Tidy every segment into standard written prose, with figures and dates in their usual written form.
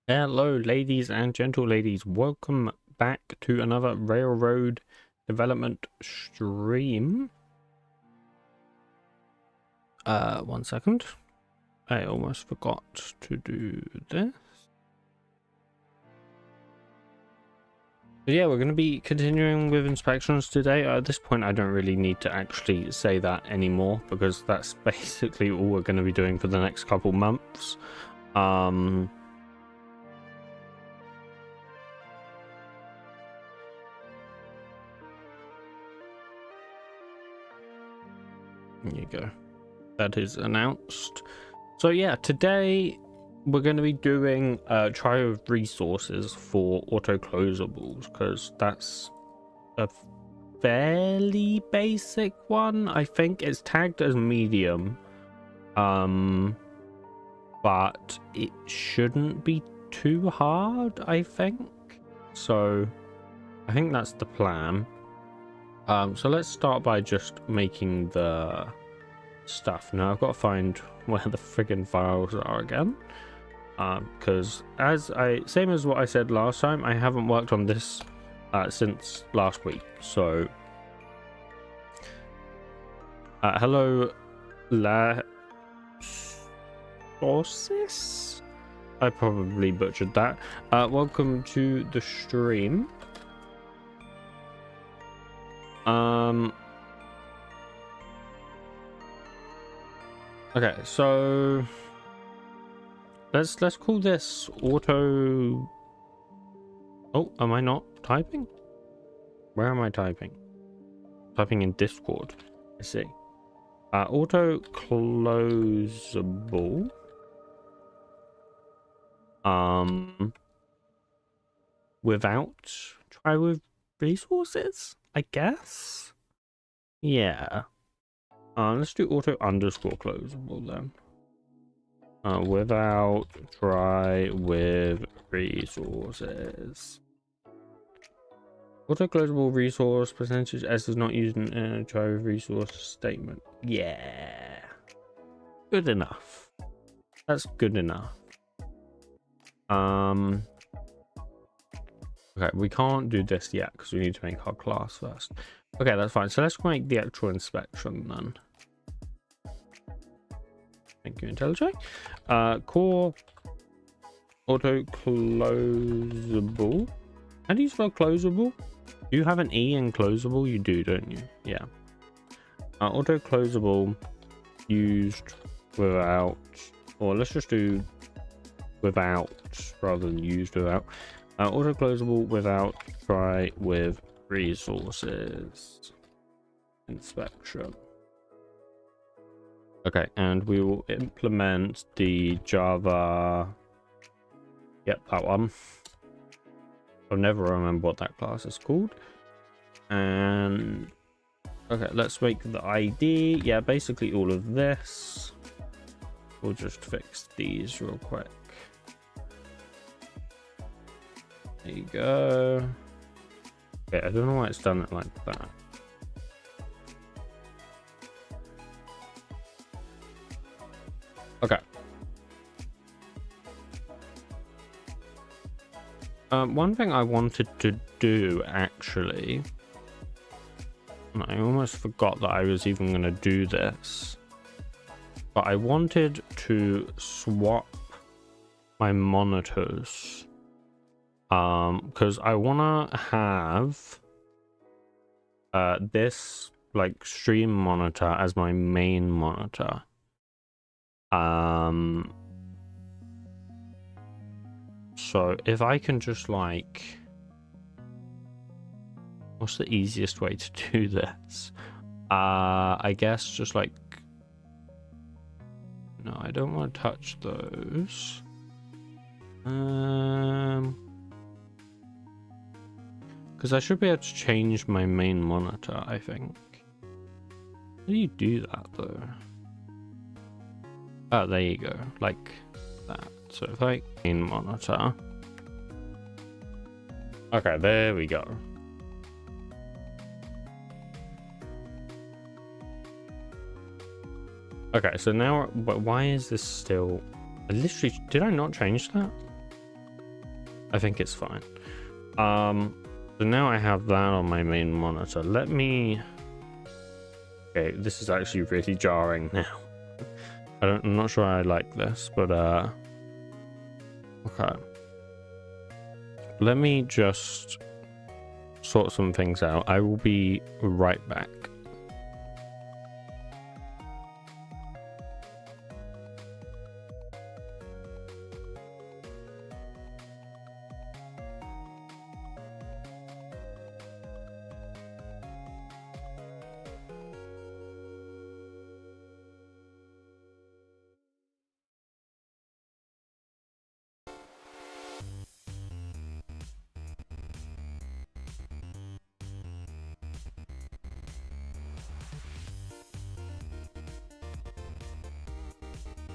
Hello ladies and gentle ladies, welcome back to another railroad development stream. 1 second, I almost forgot to do this. But yeah, we're going to be continuing with inspections today. At this point I don't really need to actually say that anymore, because that's basically all we're going to be doing for the next couple months. There you go. That is announced. So yeah, today we're going to be doing a trio of resources for auto closables, because that's a fairly basic one. I think it's tagged as medium, but it shouldn't be too hard, I think. So I think that's the plan. So let's start by just making the stuff. Now I've got to find where the friggin' files are again, because same as what I said last time, I haven't worked on this since last week. So hello la sources, I probably butchered that. Welcome to the stream. Okay, so let's call this auto. Oh, am I not typing? Where am I typing? Typing in Discord. I see. Auto closable. Without try with resources, I guess. Yeah. Let's do auto underscore closable then. Without try with resources. Auto closable resource percentage S is not used in a try with resource statement. Yeah. Good enough. That's good enough. Okay, we can't do this yet because we need to make our class first. Okay, that's fine. So let's make the actual inspection then. Thank you, IntelliJ. Core auto closable. How do you spell closable? Do you have an E in closable? You do, don't you? Yeah. Auto closable used without, or let's just do without rather than used without. Auto closable without, try with resources inspection. Okay, and we will implement the Java. Yep, that one. I'll never remember what that class is called. And okay, let's make the ID. Yeah, basically all of this. We'll just fix these real quick. There you go. Okay, I don't know why it's done it like that. Okay. One thing I wanted to do, actually, and I almost forgot that I was even going to do this, but I wanted to swap my monitors, because I want to have this like stream monitor as my main monitor. So if I can just like, what's the easiest way to do this? I guess just like, no, I don't want to touch those. Because I should be able to change my main monitor, I think. How do you do that though? Oh, there you go, like that. So if I main monitor, okay, there we go. Okay, so now, but why is this still? I literally, did I not change that? I think it's fine. So now I have that on my main monitor. Let me. Okay, this is actually really jarring now. I'm not sure I like this, but okay. Let me just sort some things out. I will be right back.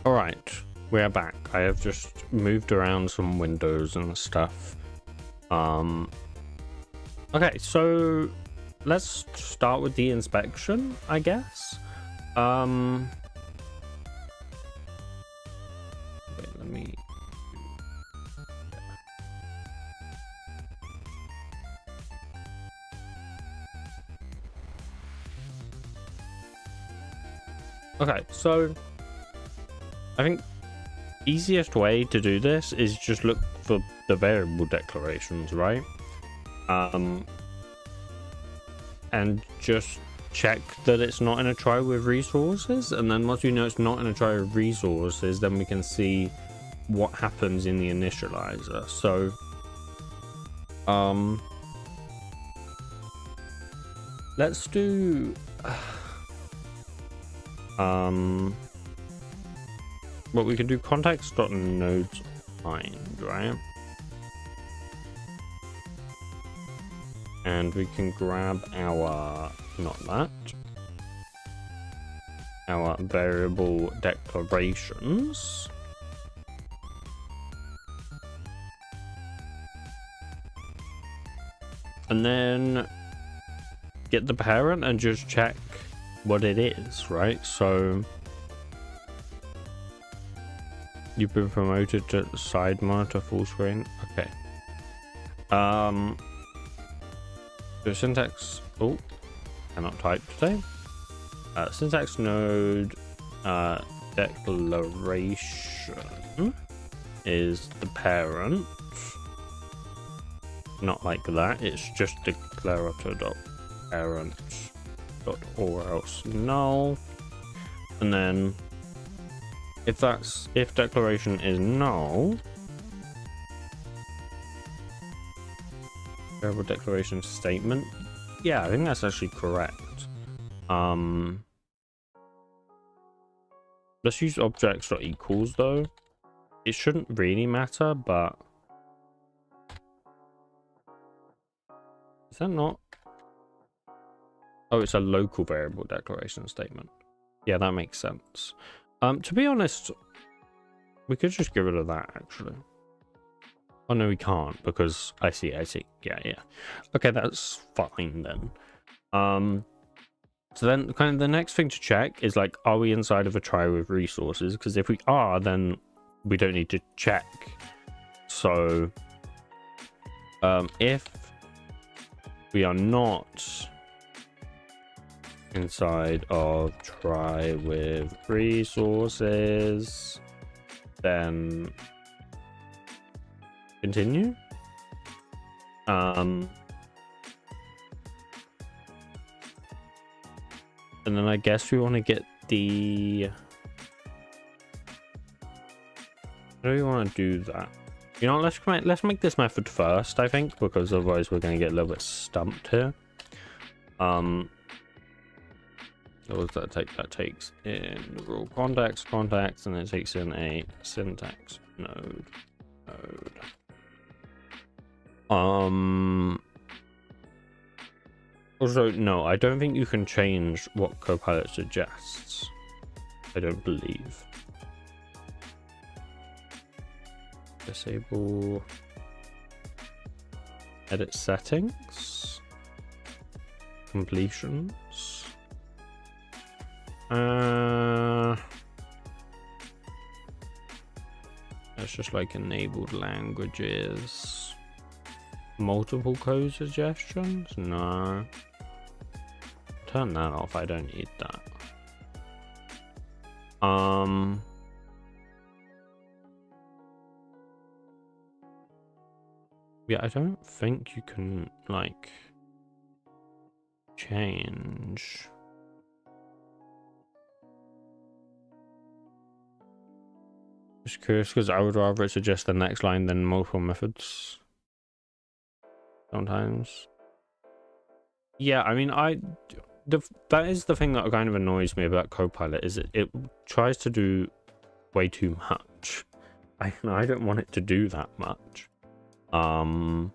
Alright, we are back. I have just moved around some windows and stuff. Okay, so let's start with the inspection, I guess. Wait, let me. Okay, so I think easiest way to do this is just look for the variable declarations, right? And just check that it's not in a try with resources, and then once we know it's not in a try with resources, then we can see what happens in the initializer. So let's do well, we can do context.nodes find, right? And we can grab our, not that, our variable declarations. And then get the parent and just check what it is, right? So you've been promoted to side monitor full screen. Okay. So syntax, oh, cannot type today. Syntax node declaration is the parent. Not like that, it's just declare auto dot parent dot or else null, and then if declaration is null, variable declaration statement. Yeah, I think that's actually correct. Let's use objects.equals though. It shouldn't really matter, but is that not? Oh, it's a local variable declaration statement. Yeah, that makes sense. To be honest, we could just get rid of that actually. Oh no, we can't because I see. Yeah. Okay, that's fine then. So then kind of the next thing to check is like, are we inside of a try with resources? Because if we are, then we don't need to check. So if we are not inside of try with resources, then continue. And then I guess we want to get the... How do we want to do that? You know, let's make this method first, I think, because otherwise we're going to get a little bit stumped here. What does that take? That takes in the rule context, and then it takes in a syntax node. Also, no, I don't think you can change what Copilot suggests. I don't believe. Disable. Edit settings. Completions. That's just like enabled languages. Multiple code suggestions? No. Turn that off. I don't need that. Yeah, I don't think you can like change. Just curious because I would rather it suggest the next line than multiple methods. Sometimes. Yeah, I mean, that is the thing that kind of annoys me about Copilot, is it tries to do way too much. I don't want it to do that much. But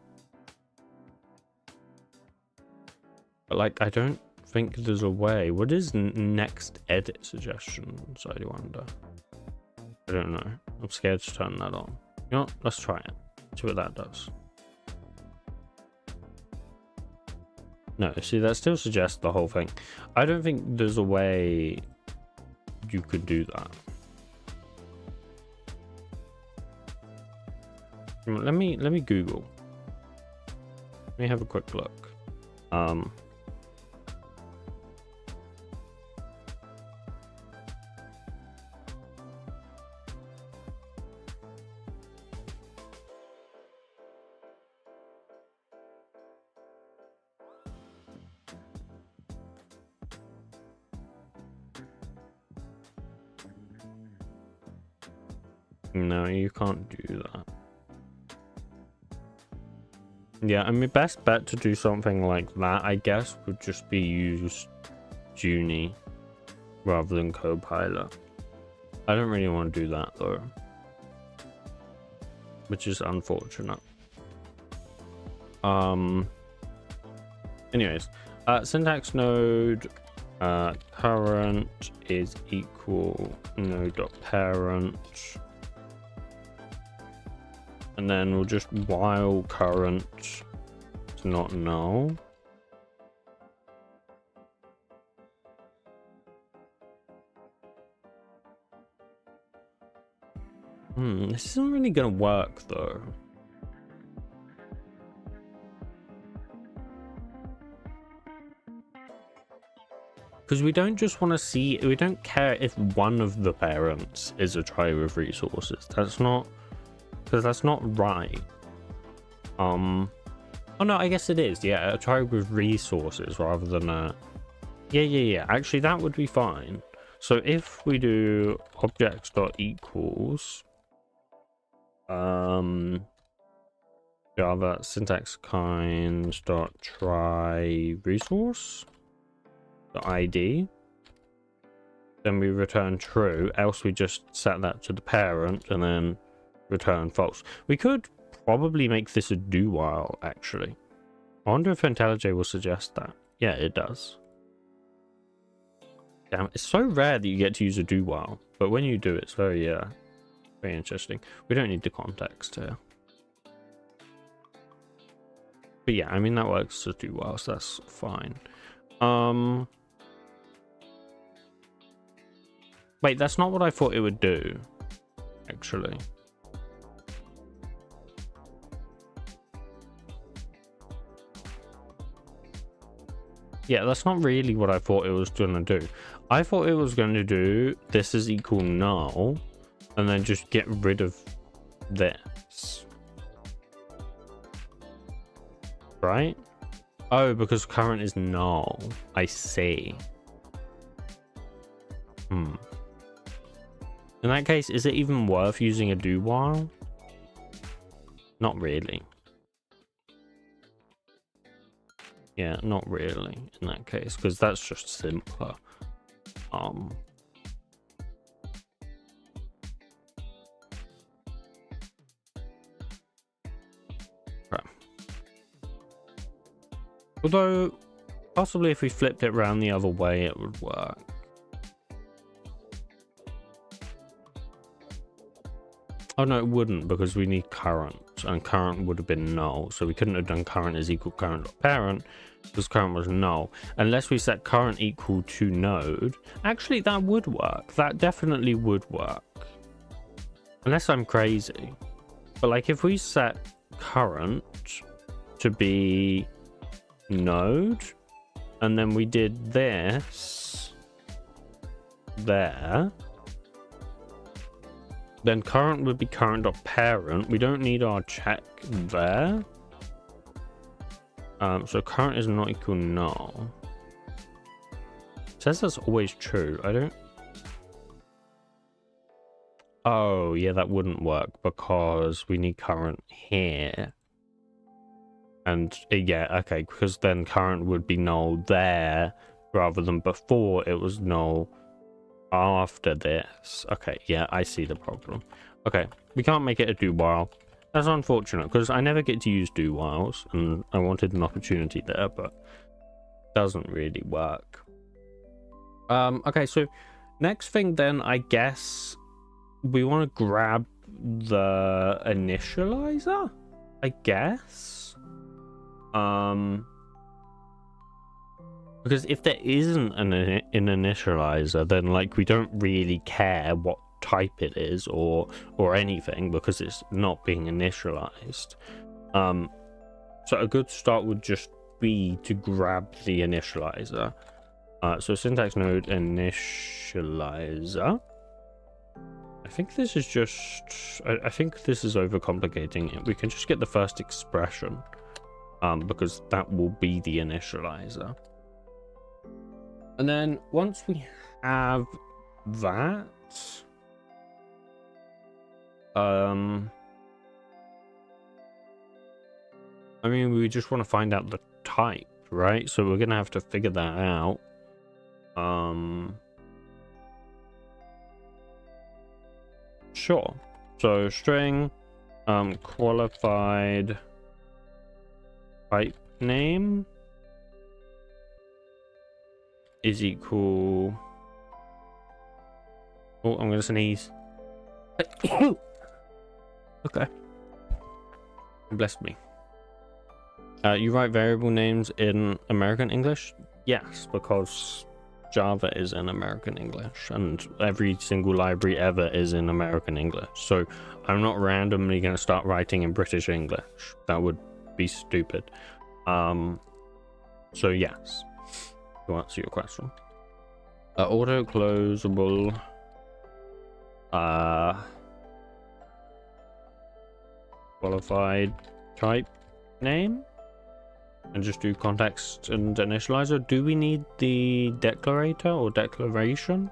like, I don't think there's a way. What is next edit suggestions, I wonder? I don't know. I'm scared to turn that on. You know what? Let's try it. See what that does. No, see, that still suggests the whole thing. I don't think there's a way you could do that. Let me Google. Let me have a quick look. No, you can't do that. Yeah, I mean, best bet to do something like that, I guess, would just be use Junie rather than Copilot. I don't really want to do that though, which is unfortunate. Anyways, syntax node current is equal node.parent. And then we'll just while current is not null. This isn't really gonna work though. Because we don't just want to see, we don't care if one of the parents is a try with resources. That's not, because that's not right. Oh no, I guess it is. Yeah, a tribe with resources rather than a... Yeah. Actually, that would be fine. So if we do objects.equals Java syntax kind dot try resource ID, then we return true, else we just set that to the parent and then return false. We could probably make this a do while, actually. I wonder if IntelliJ will suggest that. Yeah, it does. Damn, it's so rare that you get to use a do while, but when you do, it's very interesting. We don't need the context here. But yeah, I mean, that works as do while, so that's fine. Wait, that's not what I thought it would do, actually. Yeah, that's not really what I thought it was going to do. I thought it was going to do this is equal null, and then just get rid of this. Right? Oh, because current is null. I see. In that case, is it even worth using a do while? Not really. Yeah, not really in that case, because that's just simpler. Okay. Although, possibly if we flipped it around the other way, it would work. Oh no, it wouldn't, because we need current, and current would have been null, so we couldn't have done current is equal current.parent, because current was null. Unless we set current equal to node. Actually, that would work. That definitely would work. Unless I'm crazy. But like, if we set current to be node, and then we did this there, then current would be current.parent. We don't need our check there. So current is not equal null. It says that's always true. I don't... Oh, yeah, that wouldn't work because we need current here. And yeah, okay, because then current would be null there rather than before it was null after this. Okay, yeah, I see the problem. Okay, we can't make it a do while. That's unfortunate because I never get to use do whiles and I wanted an opportunity there, but it doesn't really work. Okay, so next thing then, I guess we want to grab the initializer, I guess. Because if there isn't an initializer, then like we don't really care what type it is or anything because it's not being initialized. So a good start would just be to grab the initializer. So syntax node initializer. I think this is just... I think this is overcomplicating it. We can just get the first expression, because that will be the initializer. And then once we have that, I mean, we just want to find out the type, right? So we're gonna have to figure that out. Sure. So string qualified type name is equal... Oh, I'm gonna sneeze. Okay. Bless me. You write variable names in American English? Yes, because Java is in American English and every single library ever is in American English. So I'm not randomly going to start writing in British English. That would be stupid. So yes, to answer your question. Auto closable qualified type name and just do context and initializer. Do we need the declarator or declaration?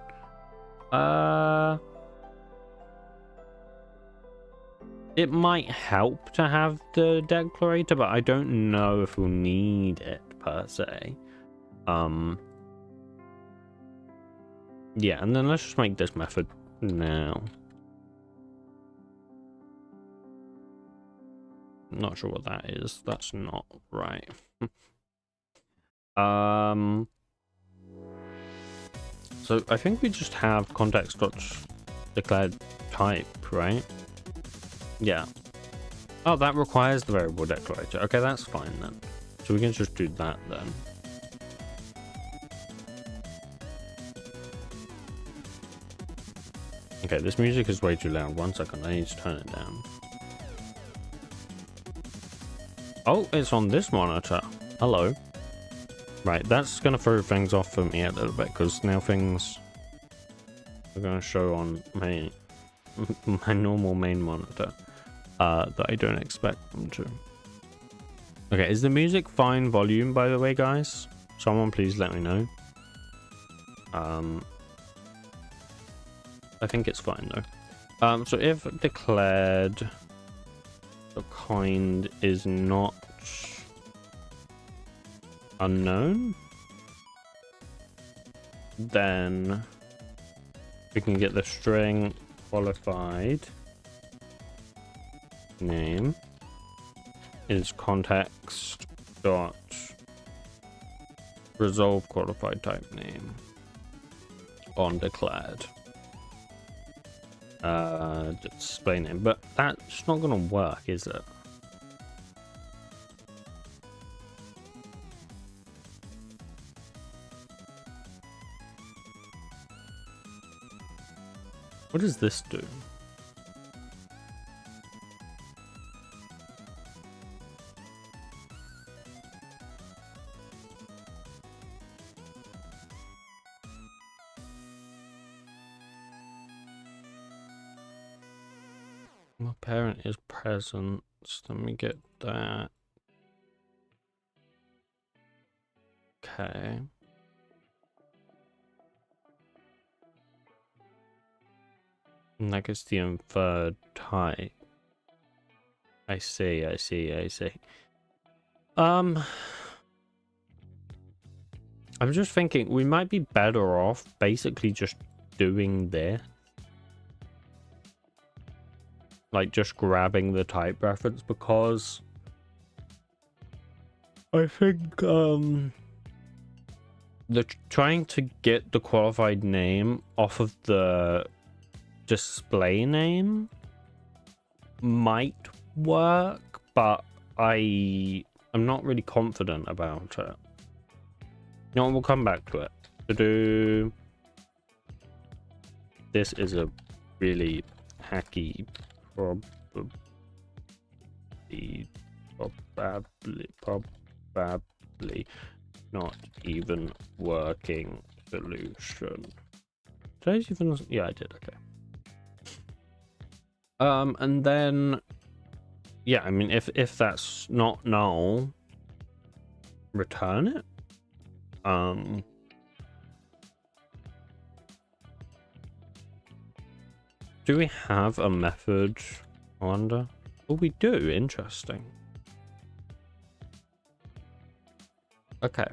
It might help to have the declarator, but I don't know if we'll need it per se. Yeah, and then let's just make this method now. Not sure what that is. That's not right. So I think we just have context.declared type, right? Yeah. Oh, that requires the variable declarator. Okay, that's fine then. So we can just do that then. Okay, this music is way too loud. 1 second, I need to turn it down. Oh, it's on this monitor. Hello. Right, that's going to throw things off for me a little bit, because now things are going to show on my normal main monitor that I don't expect them to. Okay, is the music fine volume, by the way, guys? Someone please let me know. I think it's fine, though. So if declared the kind is not unknown, then we can get the string qualified name is context dot resolve qualified type name on declared display name, but that's not gonna work, is it? What does this do? My parent is present. Let me get that. Okay. And that gets the inferred type. I see. I'm just thinking we might be better off basically just doing this. Like just grabbing the type reference, because I think trying to get the qualified name off of the display name might work, but I'm not really confident about it. You know, we'll come back to it. To do this is a really hacky probably not even working solution. Did I even? Yeah, I did. Okay. And then, yeah, I mean, if that's not null, return it. Do we have a method? I wonder. Oh, we do. Interesting. Okay.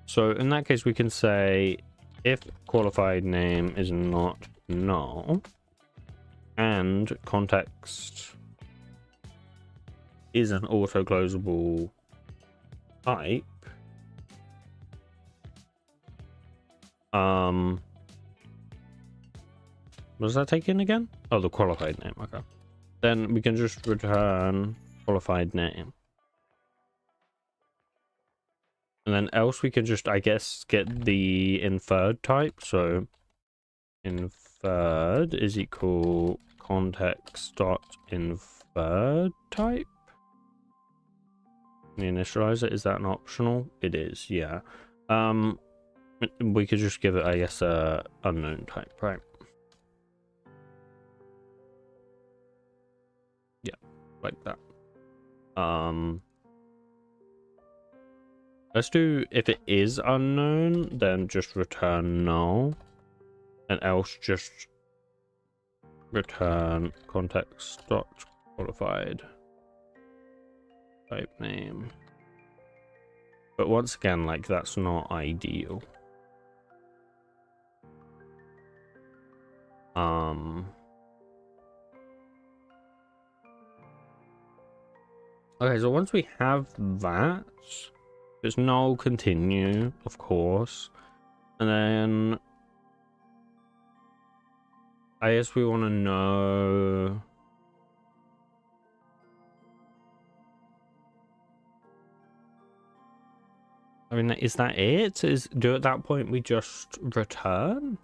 So in that case, we can say if qualified name is not null and context is an auto-closable type, what does that take in again? Oh, the qualified name. Okay. Then we can just return qualified name. And then else we can just, I guess, get the inferred type. So inferred is equal context dot inferred type. The initializer, is that an optional? It is, yeah. We could just give it, I guess, a unknown type, right? Yeah, like that. Let's do, if it is unknown, then just return null, and else just return context dot qualified type name. But once again, like, that's not ideal. Okay, so once we have that, there's null continue, of course, and then I guess we want to know. I mean, is that it? Do at that point we just return?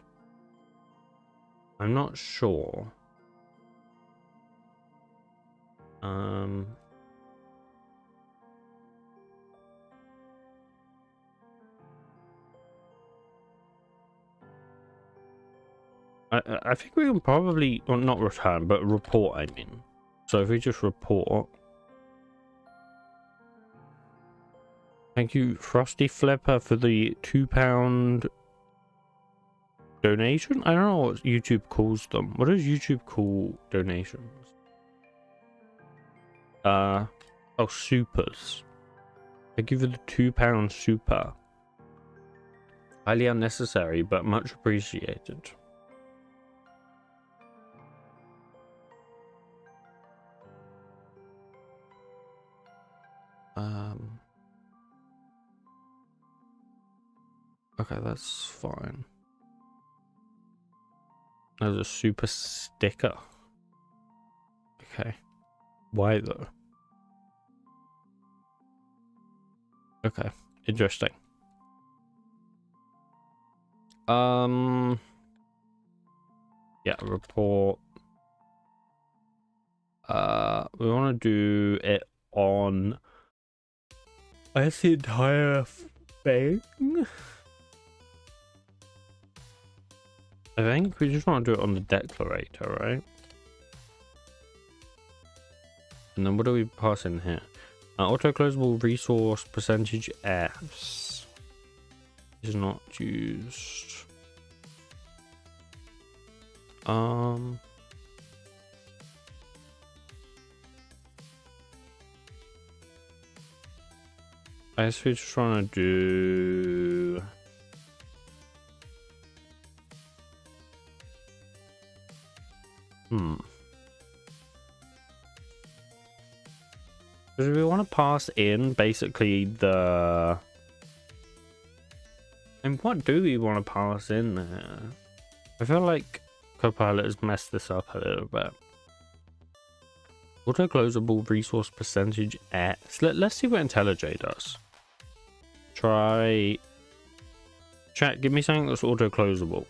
I'm not sure. I think we can probably, well, not return, but report, I mean. So if we just report. Thank you, Frosty Flipper, for the £2 donation. I don't know what YouTube calls them. What does YouTube call donations? Oh, supers. Thank you for the £2 super. Highly unnecessary, but much appreciated. Okay, that's fine. There's a super sticker. Okay. Why though? Okay, interesting. Yeah, report. We want to do it on, I guess, the entire thing. I think we just want to do it on the declarator, right? And then what do we pass in here? Auto closable resource percentage S is not used. I guess we're just trying to do. Because we want to pass in basically the. And what do we want to pass in there? I feel like Copilot has messed this up a little bit. Auto closable resource percentage S. Let's see what IntelliJ does. Try. Chat, give me something that's auto closable.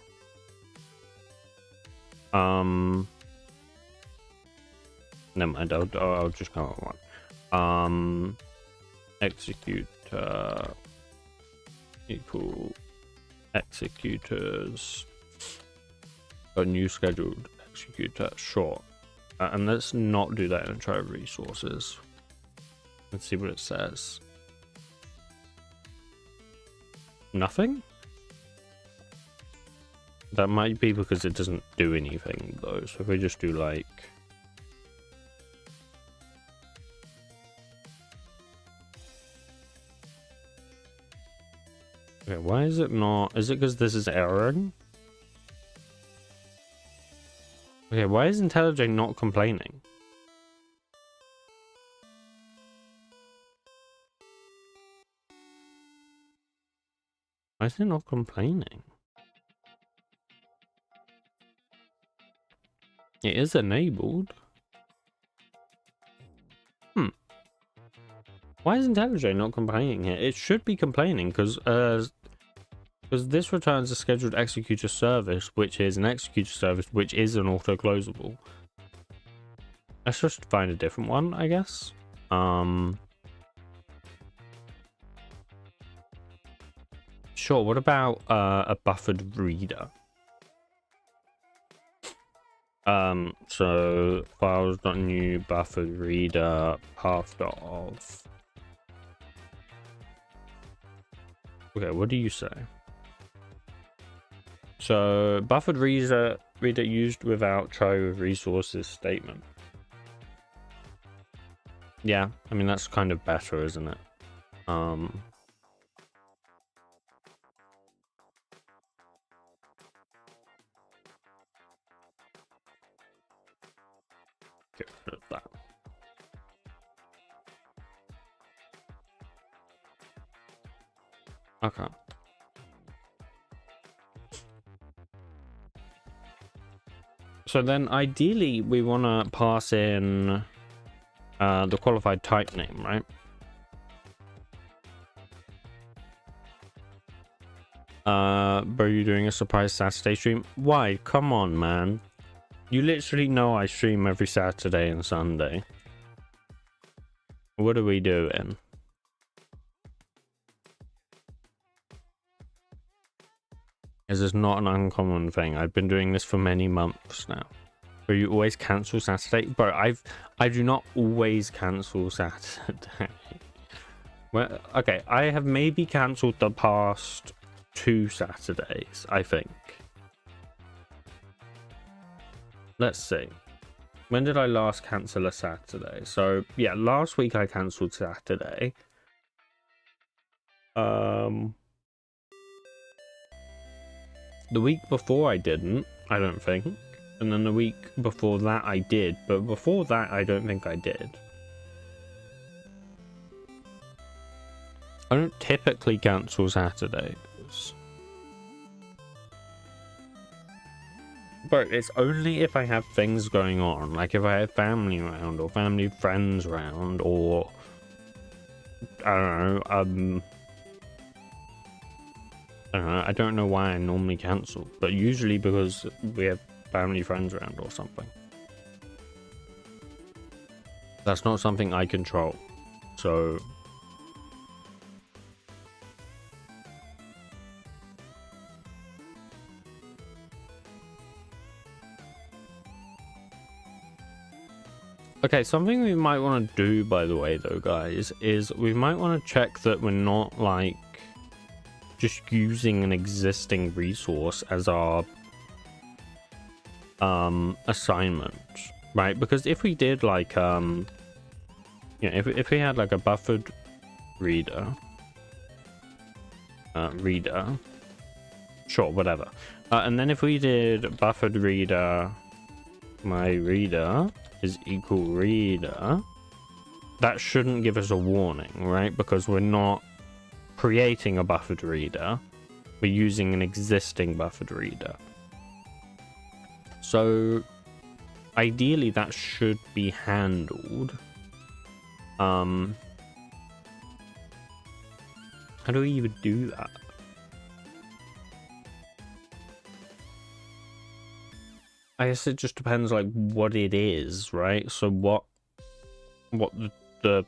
Never mind, I'll just come up with one. Execute equal executors. A new scheduled executor, sure. And let's not do that and try resources. Let's see what it says. Nothing? That might be because it doesn't do anything though. So if we just do like. Okay, why is it not? Is it because this is erroring? Okay, why is IntelliJ not complaining? Why is it not complaining? It is enabled. Why is IntelliJ not complaining here? It should be complaining because this returns a scheduled executor service, which is an executor service, which is an auto closable. Let's just find a different one, I guess. Sure. What about a buffered reader? So files.new buffered reader path.of. Okay, what do you say? So buffered reader used without try with resources statement. Yeah, I mean that's kind of better, isn't it? Get rid of that. Okay. So then ideally we want to pass in the qualified type name, right? Bro, you doing a surprise Saturday stream? Why? Come on, man. You literally know I stream every Saturday and Sunday. What are we doing? This is not an uncommon thing. I've been doing this for many months now. But you always cancel Saturday? Bro, I do not always cancel Saturday. Well, okay, I have maybe cancelled the past 2 Saturdays, I think. Let's see. When did I last cancel a Saturday? So, yeah, last week I cancelled Saturday. The week before I didn't, I don't think. And then the week before that I did. But before that, I don't think I did. I don't typically cancel Saturdays. But it's only if I have things going on. Like if I have family around or family friends around or... I don't know, I don't know why I normally cancel. But usually because we have family friends around or something. That's not something I control. So... Okay, something we might want to do, by the way, though, guys, is we might want to check that we're not, like, just using an existing resource as our assignment, right? Because if we did, like, if we had, like, a buffered reader, sure, whatever. And then if we did buffered reader, my reader is equal reader, that shouldn't give us a warning, right? Because we're not creating a buffered reader, we're using an existing buffered reader. So ideally that should be handled. How do we even do that? I guess it just depends, like, what it is, right? So what the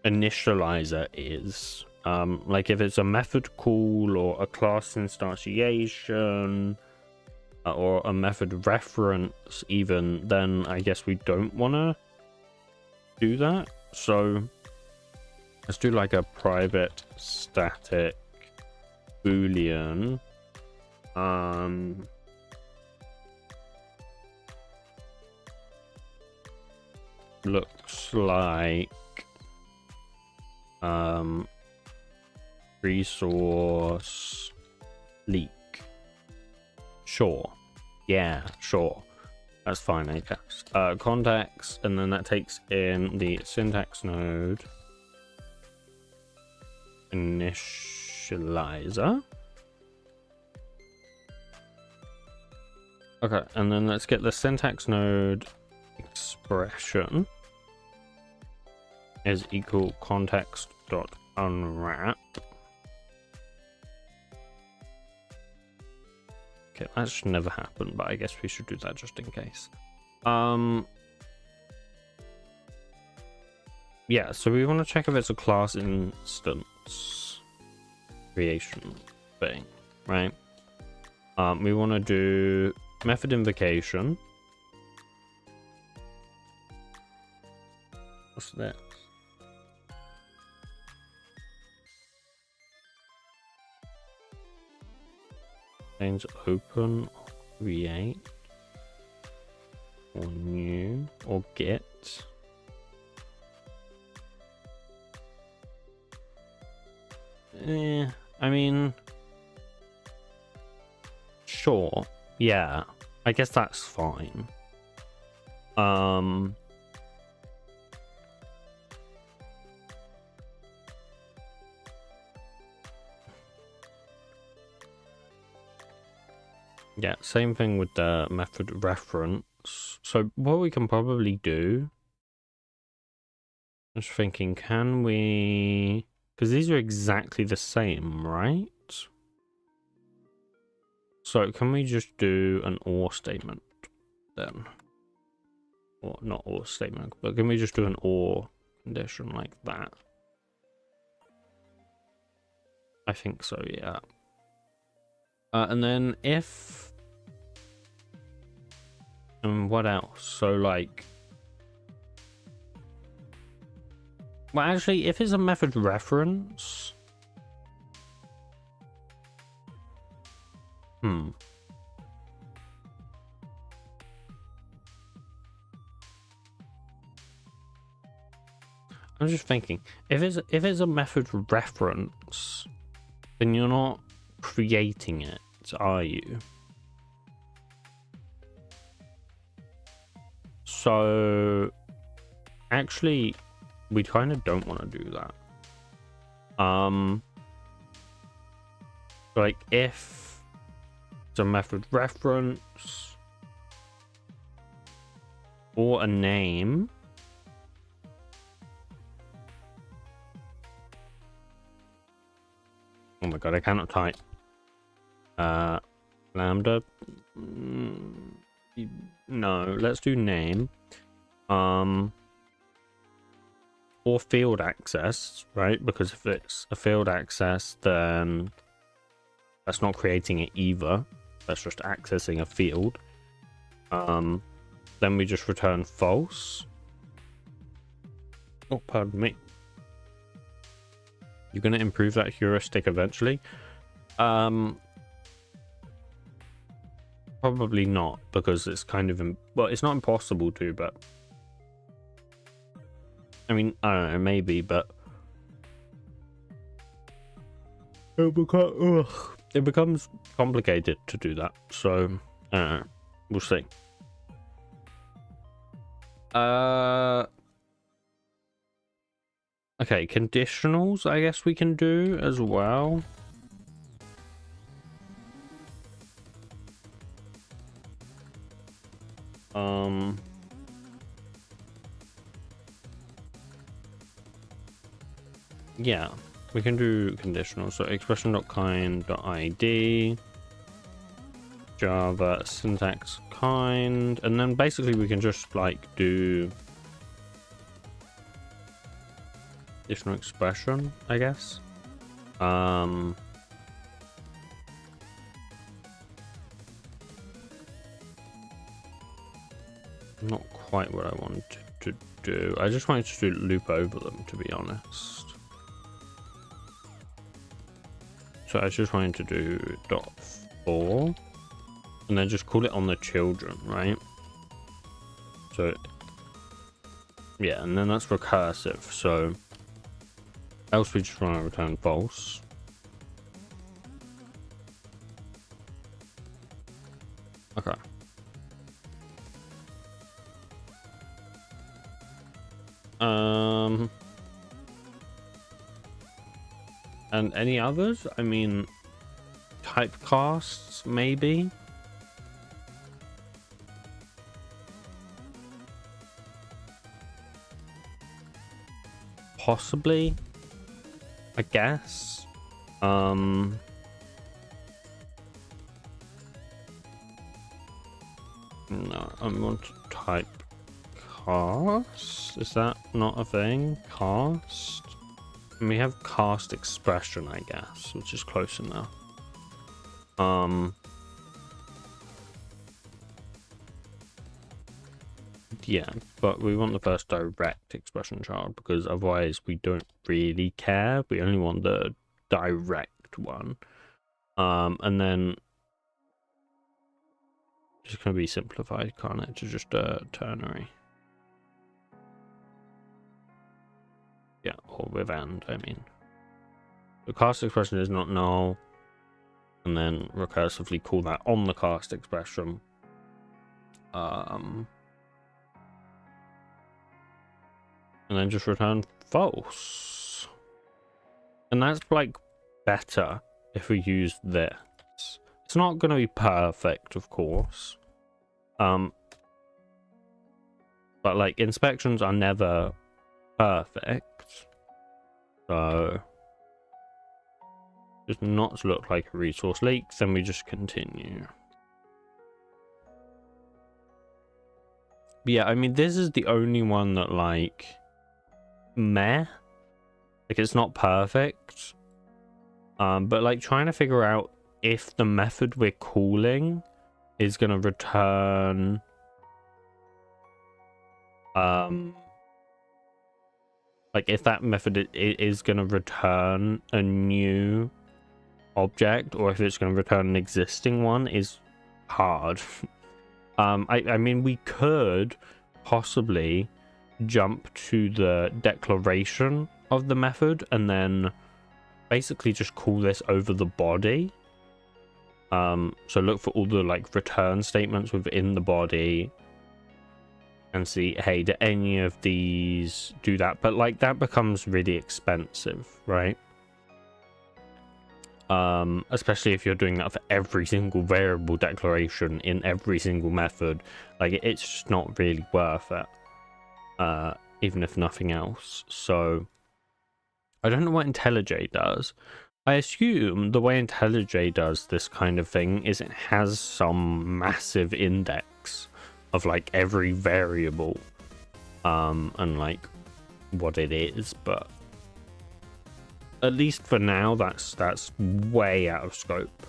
initializer is. Like, if it's a method call or a class instantiation or a method reference even, then I guess we don't want to do that. So let's do, like, a private static boolean. Looks like resource leak. Sure. Yeah, sure. That's fine, I guess. Context, and then that takes in the syntax node initializer. Okay, and then let's get the syntax node expression is equal context dot unwrap. Okay, that should never happen, but I guess we should do that just in case. Yeah, so we want to check if it's a class instance creation thing, right? We want to do method invocation. What's that? Change open, create, or new, or get. I mean, sure, yeah, I guess that's fine. Yeah, same thing with the method reference. So what we can probably do, I was thinking, can we, because these are exactly the same, right? So can we just do an or statement then? Or not or statement, but can we just do an or condition like that? I think so, yeah. And then if... And what else? So like... Well, actually, if it's a method reference... I'm just thinking, if it's a method reference, then you're not creating it, are you? So actually, we kind of don't want to do that. Like if it's a method reference or a name, oh my god, I cannot type. Lambda. No, let's do name. Or field access, right? Because if it's a field access, then that's not creating it either. That's just accessing a field. Then we just return false. Oh, pardon me. You're going to improve that heuristic eventually? Probably not, because it's kind of... Well, it's not impossible to, but... I mean, I don't know, maybe, but... It becomes complicated to do that, so... I don't know. We'll see. Okay, conditionals, I guess we can do as well. Yeah, we can do conditional. So expression.kind.id, Java syntax kind, and then basically we can just like do additional expression, I guess. Not quite what I wanted to do. I just wanted to loop over them, to be honest. So I just wanted to do .for and then just call it on the children, right? So yeah, and then that's recursive. So else we just want to return false. Okay. And any others? I mean, typecasts, maybe? Possibly, I guess. No, I want to type cast. Is that not a thing? Cast? And we have cast expression, I guess, which is close enough. Yeah, but we want the first direct expression child because otherwise we don't really care. We only want the direct one. And then just going to be simplified, can't it, to just ternary? Yeah, or with and, I mean. The cast expression is not null, and then recursively call that on the cast expression. And then just return false. And that's like better if we use this. It's not going to be perfect, of course. But like inspections are never perfect. So just not to look like a resource leak, then we just continue. But yeah, I mean, this is the only one that like meh. Like it's not perfect. But like trying to figure out if the method we're calling is gonna return like if that method is gonna return a new object or if it's gonna return an existing one is hard. I mean, we could possibly jump to the declaration of the method and then basically just call this over the body. So look for all the like return statements within the body and see, hey, do any of these do that? But like that becomes really expensive, right? Especially if you're doing that for every single variable declaration in every single method. Like it's just not really worth it, even if nothing else. So I don't know what IntelliJ does. I assume the way IntelliJ does this kind of thing is it has some massive index of like every variable and like what it is, but at least for now that's way out of scope.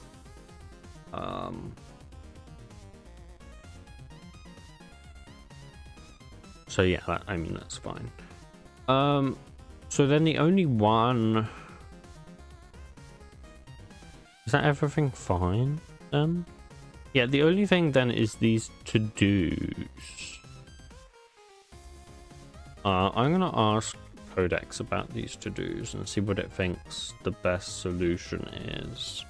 So yeah, I mean that's fine. So then the only one, is that everything fine then? Yeah, the only thing then is these to-dos. I'm gonna ask Codex about these to-dos and see what it thinks the best solution is.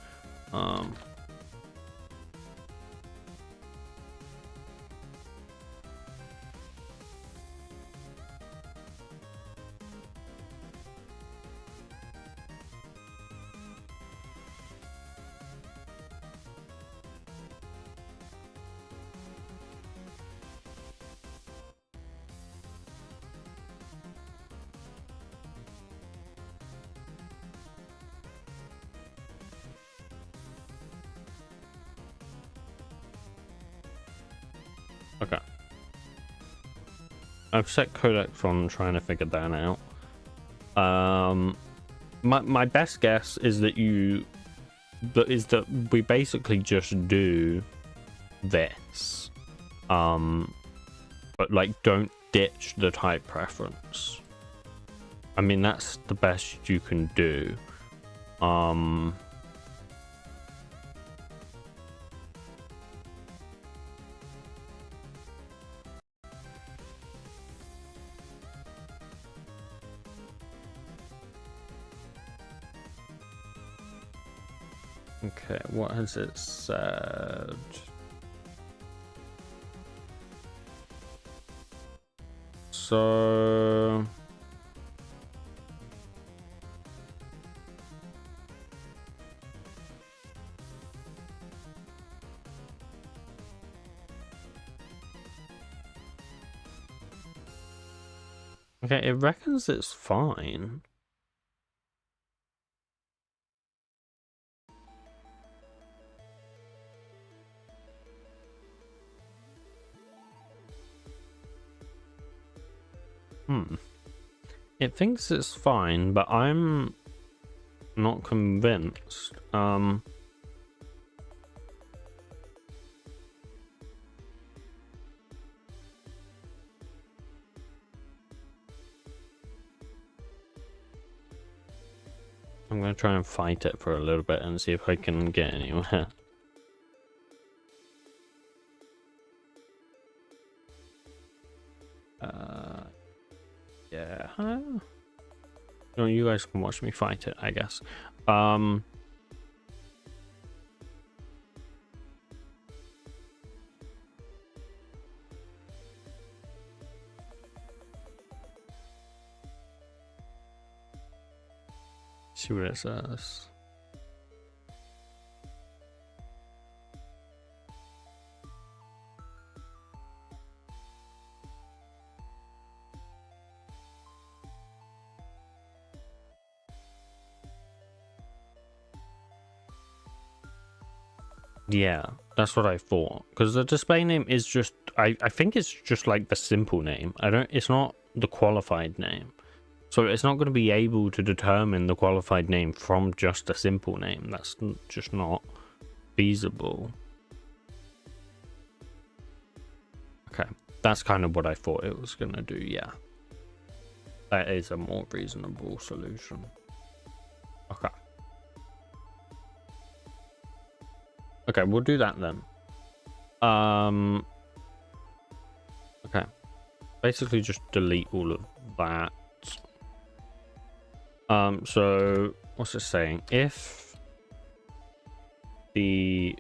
Okay. I've set Codex on trying to figure that out. My best guess is that we basically just do this. But like don't ditch the type preference. I mean that's the best you can do. Okay, what has it said? So okay, it reckons it's fine. It thinks it's fine, but I'm not convinced. I'm gonna try and fight it for a little bit and see if I can get anywhere. Yeah. No, you guys can watch me fight it, I guess. See what it says. Yeah, that's what I thought. Because the display name is just, I think it's just like the simple name. It's not the qualified name. So it's not going to be able to determine the qualified name from just a simple name. That's just not feasible. Okay, that's kind of what I thought it was going to do, yeah. That is a more reasonable solution. Okay. Okay, we'll do that then. Okay. Basically just delete all of that. So what's it saying? If the...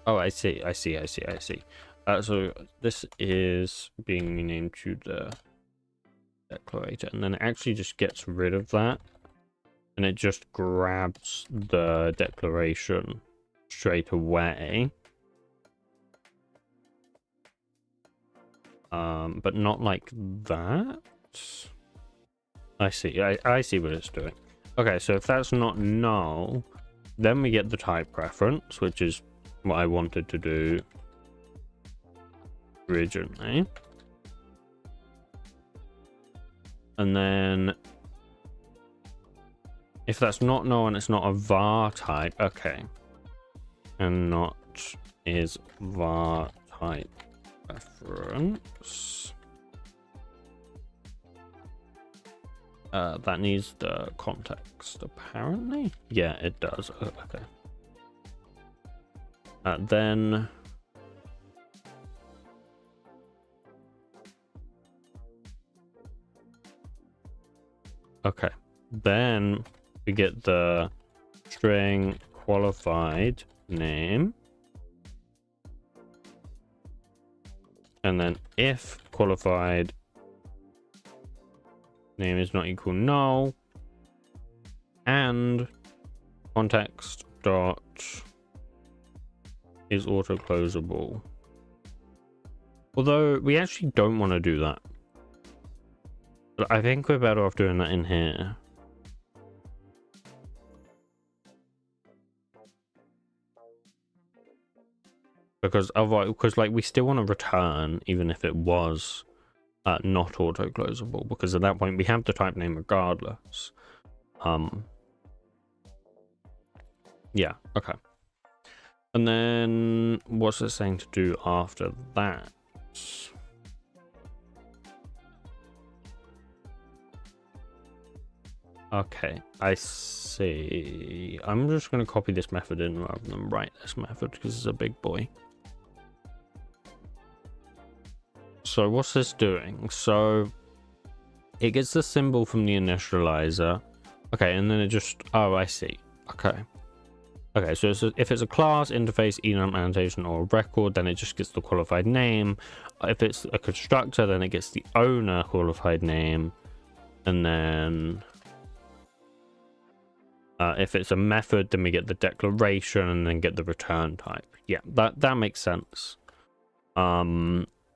Oh, I see. So this is being renamed to the declarator, and then it actually just gets rid of that. And it just grabs the declaration straight away. But not like that. I see. I see what it's doing. Okay, so if that's not null, then we get the type preference, which is what I wanted to do originally. And then if that's not null and it's not a var type, okay. And not is var type reference. That needs the context, apparently. Yeah, it does. Okay. Then okay. Then we get the string qualified name. And then if qualified name is not equal null, and context dot is auto closable. Although we actually don't want to do that. But I think we're better off doing that in here. Because otherwise, like we still want to return even if it was not auto closable, because at that point we have the type name regardless. Yeah, okay. And then what's it saying to do after that? Okay, I see. I'm just going to copy this method in rather than write this method because it's a big boy. So what's this doing? So it gets the symbol from the initializer. Okay, and then it just... Oh, I see. Okay. Okay, so if it's a class, interface, enum, annotation, or a record, then it just gets the qualified name. If it's a constructor, then it gets the owner qualified name. And then... if it's a method, then we get the declaration and then get the return type. Yeah, that makes sense.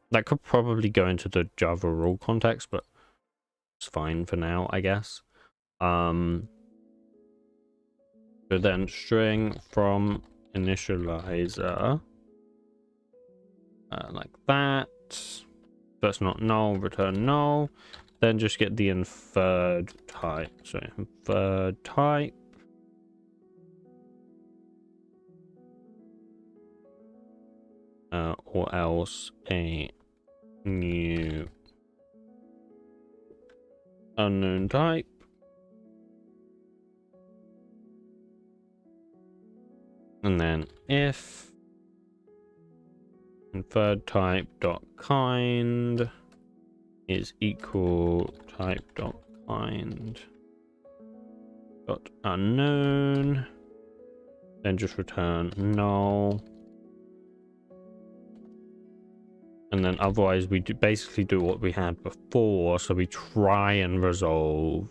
That could probably go into the Java rule context, but it's fine for now, I guess. So then string from initializer, like that. That's not null, return null. Then just get the inferred type. So inferred type. Or else a new unknown type. And then if inferred type dot kind is equal type dot kind dot unknown, then just return null, and then otherwise we basically do what we had before, so we try and resolve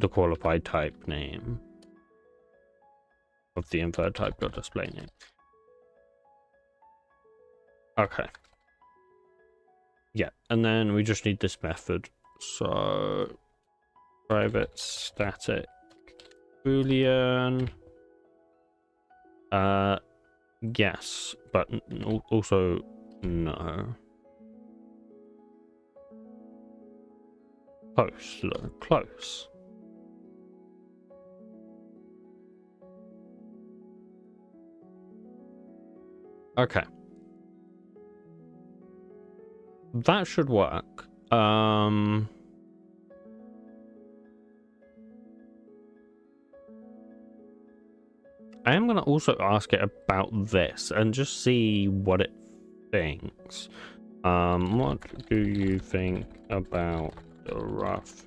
the qualified type name of the inferred type dot display name. Okay. Yeah, and then we just need this method. So private static boolean. Yes, but also no. Close, though. Close. Okay. That should work. I am going to also ask it about this and just see what it thinks. What do you think about the rough?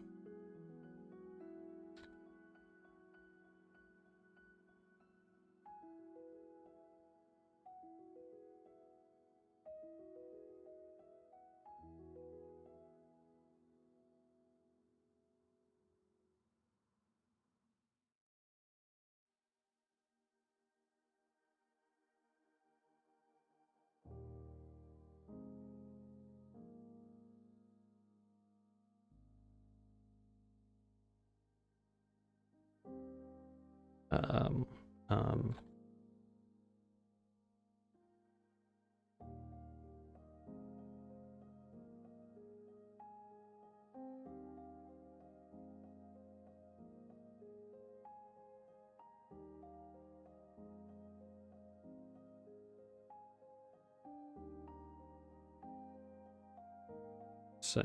See.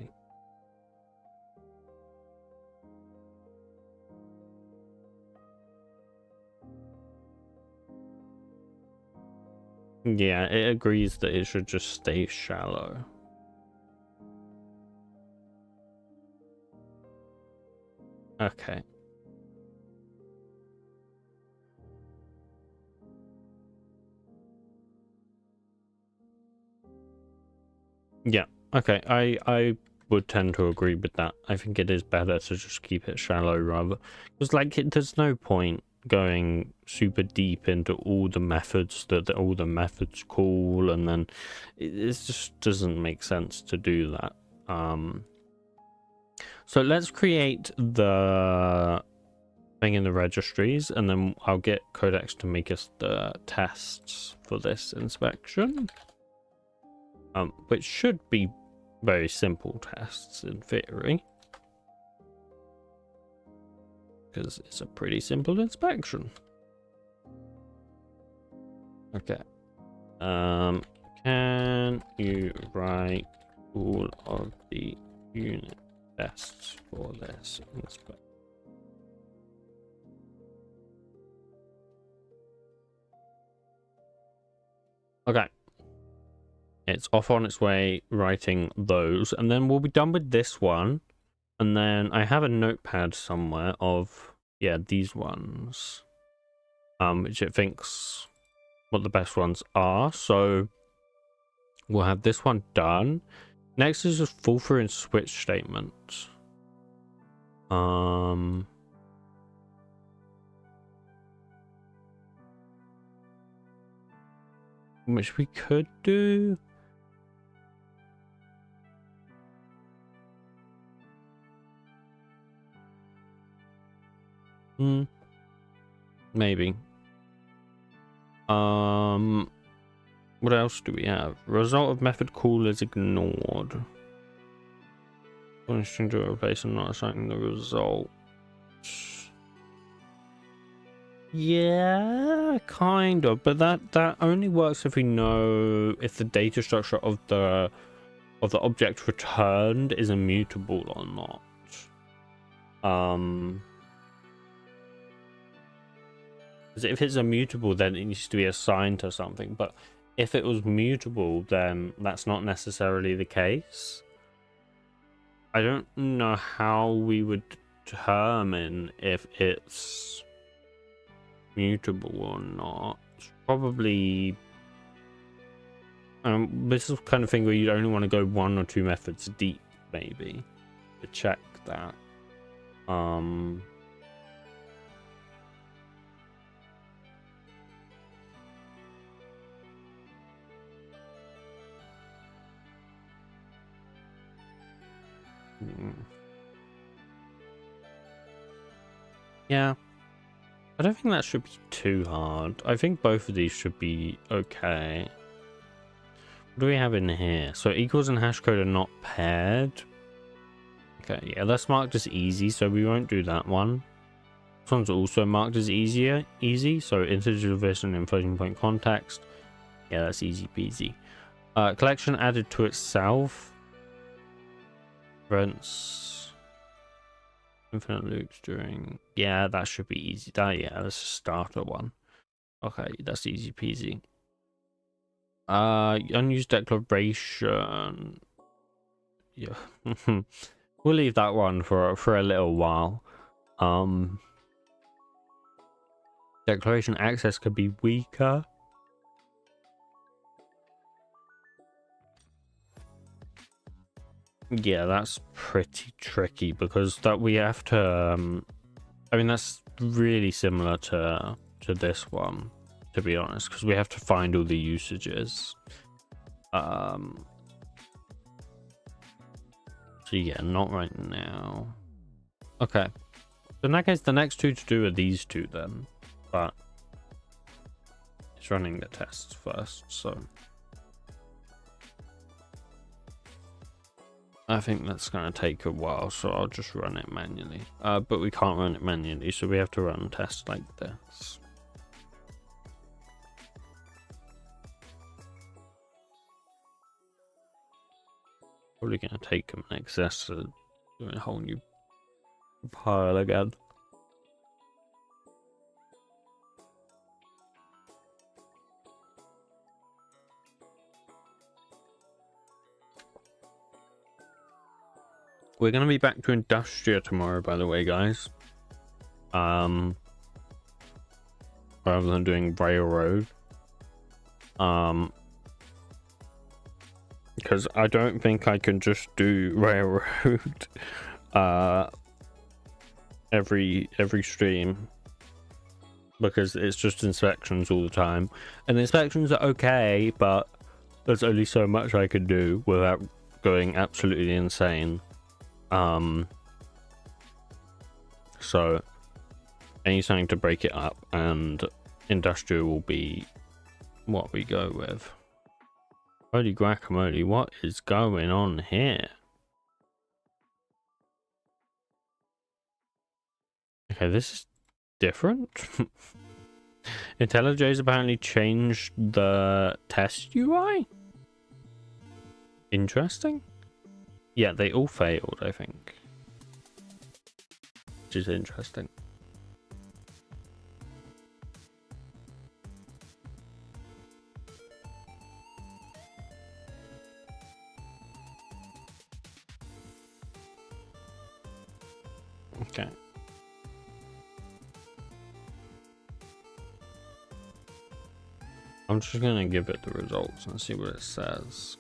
Yeah, it agrees that it should just stay shallow. Okay. Yeah. Okay. I would tend to agree with that. I think it is better to just keep it shallow rather, because like there's no point going super deep into all the methods that all the methods call, and then it just doesn't make sense to do that. So let's create the thing in the registries, and then I'll get Codex to make us the tests for this inspection, which should be very simple tests in theory, because it's a pretty simple inspection. Okay. Can you write all of the unit tests for this inspection? Okay. It's off on its way writing those, and then we'll be done with this one. And then I have a notepad somewhere of, yeah, these ones, which it thinks what the best ones are. So we'll have this one done. Next is just fall through and switch statements. Which we could do. Maybe. What else do we have? Result of method call is ignored. One string to replace and not assigning the result. Yeah, kind of, but that only works if we know if the data structure of the object returned is immutable or not. Because if it's immutable, then it needs to be assigned to something. But if it was mutable, then that's not necessarily the case. I don't know how we would determine if it's mutable or not. Probably this is the kind of thing where you only want to go 1 or 2 methods deep, maybe, to check that. Yeah, I don't think that should be too hard. I think both of these should be okay. What do we have in here? So equals and hash code are not paired. Okay, yeah, that's marked as easy, so we won't do that one. This one's also marked as easy, so integer division and floating point context. Yeah, that's easy peasy. Collection added to itself. Prevents infinite loops during... Yeah, that should be easy. Yeah, that's a starter one. Okay, that's easy peasy. Unused declaration. Yeah. We'll leave that one for a little while. Declaration access could be weaker. Yeah, that's pretty tricky because that we have to I mean, that's really similar to this one, to be honest, because we have to find all the usages. So yeah, not right now. Okay, so in that case, the next 2 to do are these 2 then, but it's running the tests first, so I think that's going to take a while, so I'll just run it manually. But we can't run it manually, so we have to run tests like this. Probably going to take a minute because to do a whole new pile again. We're going to be back to Industria tomorrow, by the way, guys. Rather than doing Railroad. Because I don't think I can just do Railroad every stream. Because it's just inspections all the time. And the inspections are okay, but there's only so much I can do without going absolutely insane. So I need something to break it up, and Industrial will be what we go with. Holy guacamole, what is going on here? Okay, this is different. IntelliJ's apparently changed the test UI. Interesting. Yeah, they all failed, I think. Which is interesting. Okay. I'm just gonna give it the results and see what it says.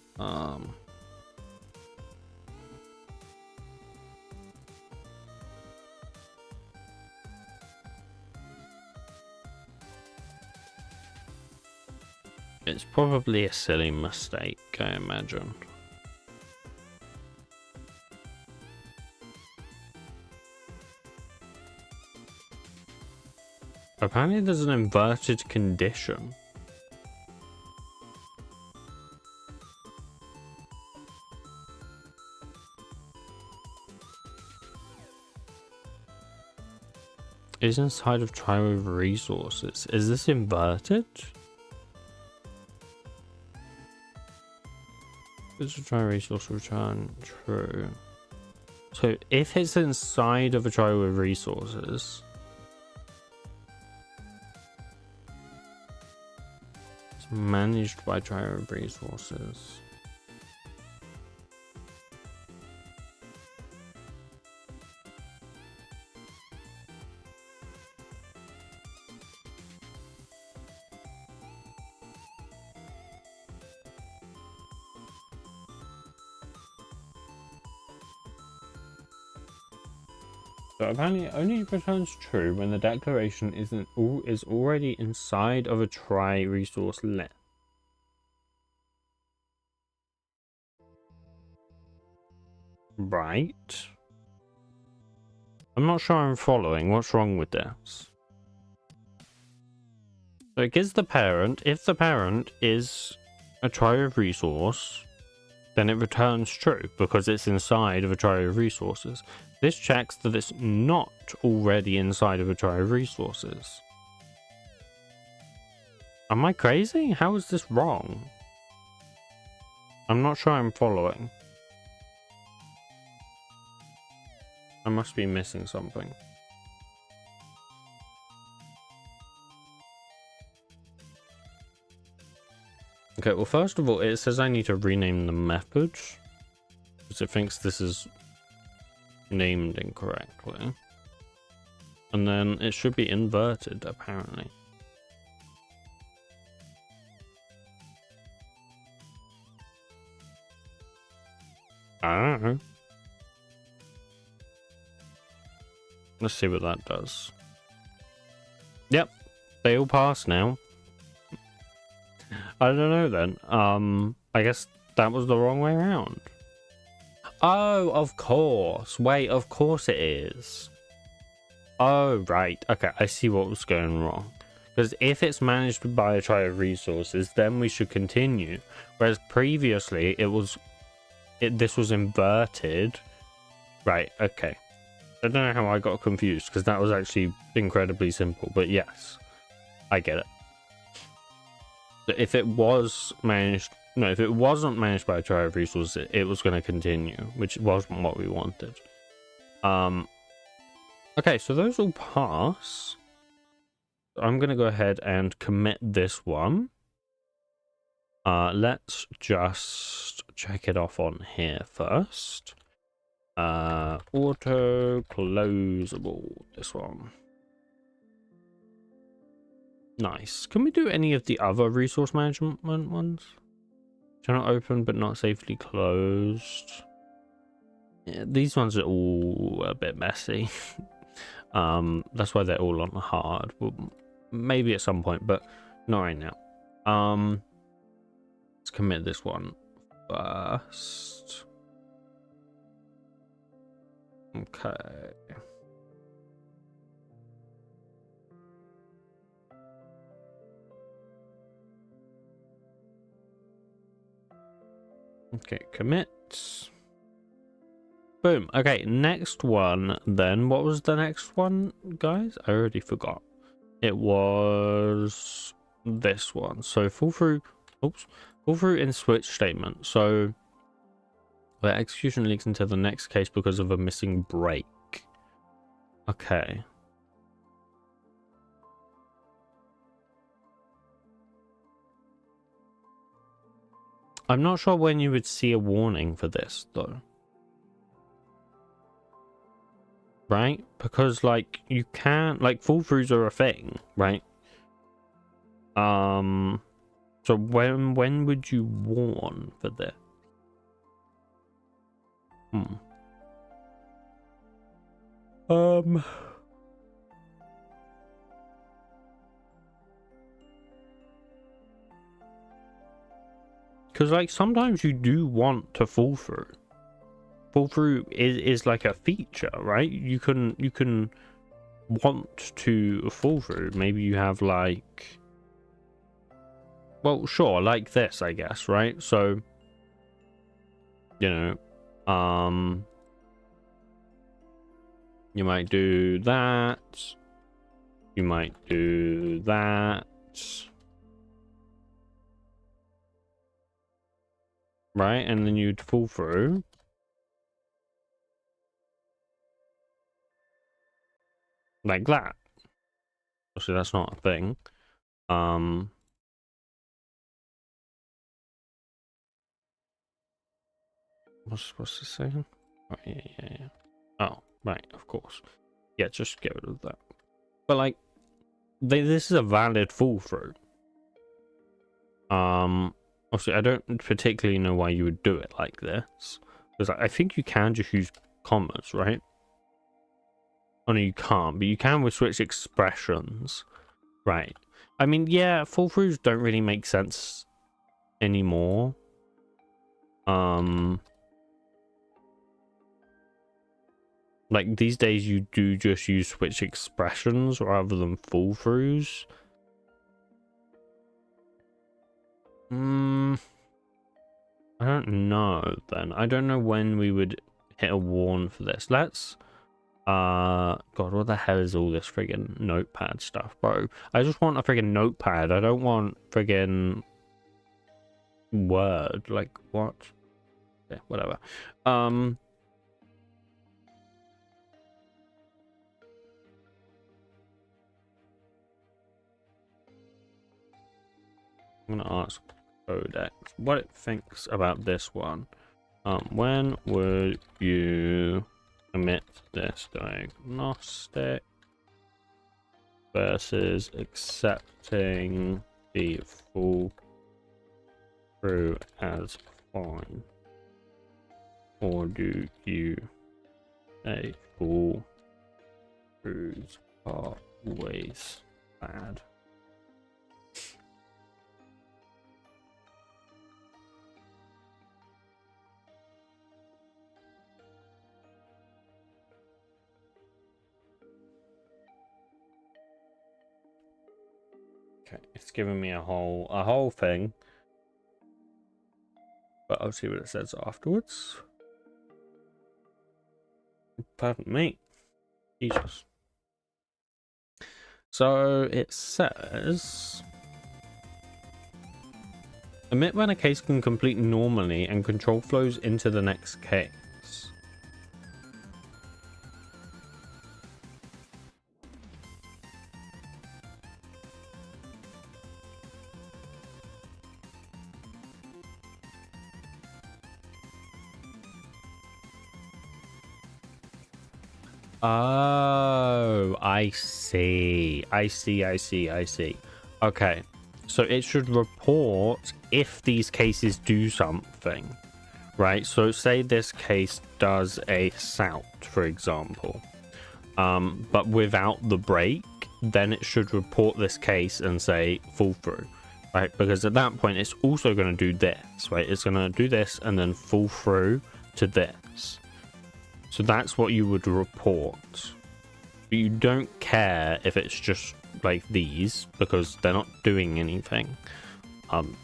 It's probably a silly mistake, I imagine. Apparently there's an inverted condition. Is inside of try with resources. Is this inverted? Is a try resource return true? So if it's inside of a try with resources, it's managed by Gyro Resources. So apparently it only returns true when the declaration is already inside of a try resource list. Right. I'm not sure I'm following. What's wrong with this? So it gives the parent, if the parent is a try of resource, then it returns true because it's inside of a try of resources. This checks that it's not already inside of a try of resources. Am I crazy? How is this wrong? I'm not sure I'm following. I must be missing something. Okay, well, first of all, it says I need to rename the method because it thinks this is named incorrectly. And then it should be inverted, apparently. I don't know. Let's see what that does. Yep, they all pass now. I don't know then. I guess that was the wrong way around. Oh, of course. Wait, of course it is. Oh, right. Okay, I see what was going wrong. Because if it's managed by a try of resources, then we should continue. Whereas previously, this was inverted. Right, okay. I don't know how I got confused, because that was actually incredibly simple. But yes, I get it. If it was managed, no, if it wasn't managed by a try of resources, it was going to continue, which wasn't what we wanted. Okay, so those all pass. I'm going to go ahead and commit this one. Let's just check it off on here first. Auto closable, this one. Nice. Can we do any of the other resource management ones? Channel open but not safely closed. Yeah, these ones are all a bit messy. That's why they're all on hard. Well, maybe at some point, but not right now. Let's commit this one first. Okay. Okay, commit. Boom. Okay, next one then. What was the next one, guys? I already forgot. It was this one. So fall through in switch statement. So the execution leaks into the next case because of a missing break. Okay. I'm not sure when you would see a warning for this though. Right? Because like you can't, like, fall throughs are a thing, right? So when would you warn for this? Because like sometimes you do want to fall through. Fall through is like a feature, right? You can want to fall through. Maybe you have like, well, sure, like this, I guess, right? So, you know, you might do that. You might do that. Right? And then you'd fall through. Like that. Obviously, that's not a thing. what's this saying? Oh, yeah. Oh, right, of course. Yeah, just get rid of that. But like, this is a valid fall through. Obviously, I don't particularly know why you would do it like this, because I think you can just use commas, right? Oh no, you can't, but you can with switch expressions, right? I mean, yeah, fall throughs don't really make sense anymore. Like these days, you do just use switch expressions rather than fall throughs. I don't know then. I don't know when we would hit a warn for this. Let's God, what the hell is all this friggin' notepad stuff, bro? I just want a friggin' notepad. I don't want friggin' Word. Like what? Yeah, whatever. I'm gonna ask Codex what it thinks about this one. When would you commit this diagnostic versus accepting the full through as fine? Or do you say full throughs are always bad? Okay, it's giving me a whole thing, but I'll see what it says afterwards. Pardon me, Jesus. So it says, emit when a case can complete normally and control flows into the next case. Oh, I see. Okay, so it should report if these cases do something, right? So say this case does a SOUT, for example, but without the break, then it should report this case and say fall through, right? Because at that point, it's also going to do this, right? It's going to do this and then fall through to this. So that's what you would report. But you don't care if it's just like these because they're not doing anything.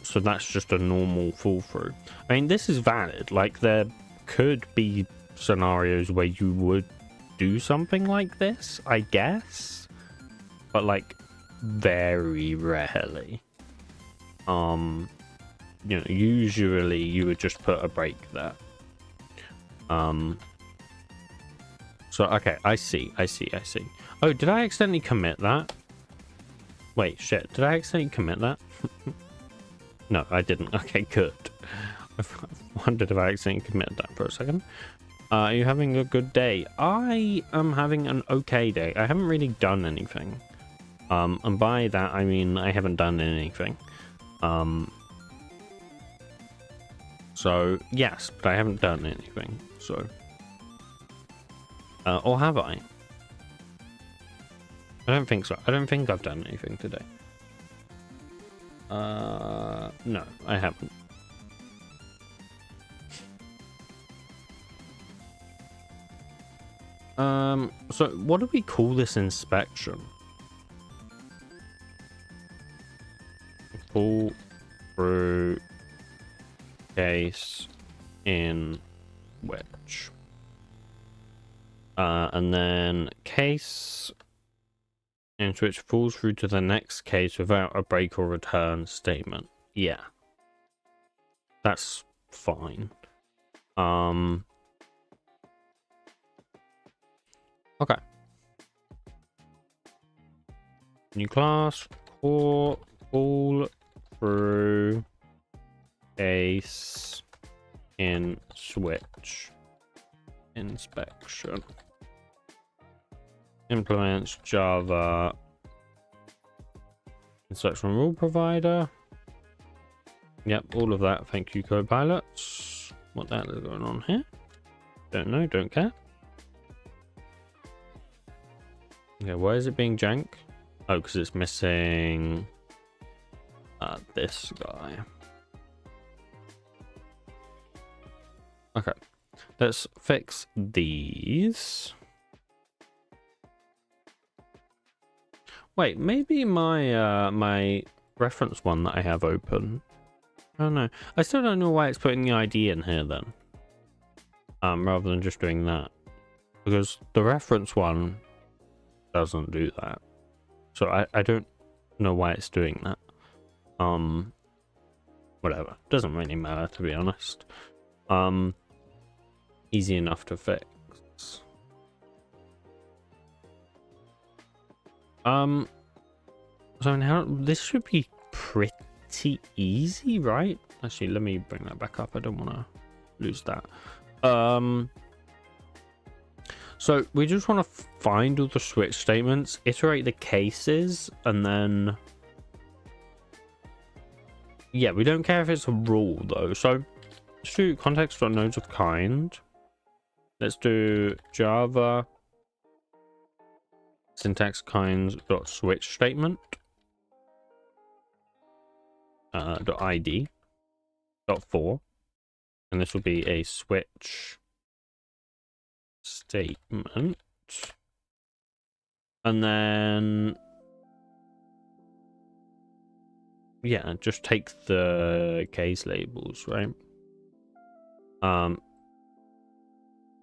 So that's just a normal fall through. I mean, this is valid. Like there could be scenarios where you would do something like this, I guess. But like very rarely. Usually you would just put a break there. So, okay, I see. Oh, did I accidentally commit that? Wait, shit. Did I accidentally commit that? No, I didn't. Okay, good. I wondered if I accidentally committed that for a second. Are you having a good day? I am having an okay day. I haven't really done anything. And by that, I mean I haven't done anything. So, yes, but I haven't done anything. So... or have I? I don't think so. I don't think I've done anything today. No, I haven't. So what do we call this inspection? Pull through case in which? And then case into which falls through to the next case without a break or return statement. Yeah. That's fine. Okay. New class, fall through case in switch inspection. Implements Java instruction rule provider. Yep, all of that. Thank you, Copilots. What the hell is going on here? Don't know, don't care. Okay, why is it being jank? Oh, because it's missing this guy. Okay, let's fix these. Wait, maybe my my reference one that I have open. I don't know. I still don't know why it's putting the ID in here then. Rather than just doing that, because the reference one doesn't do that. So I don't know why it's doing that. Whatever. Doesn't really matter, to be honest. Easy enough to fix. So now this should be pretty easy, right? Actually, let me bring that back up. I don't want to lose that. So we just want to find all the switch statements, iterate the cases, and then yeah, we don't care if it's a rule though. So let's do context.nodes of kind. Let's do Java syntax kinds dot switch statement dot ID dot 4, and this will be a switch statement, and then yeah, just take the case labels, right?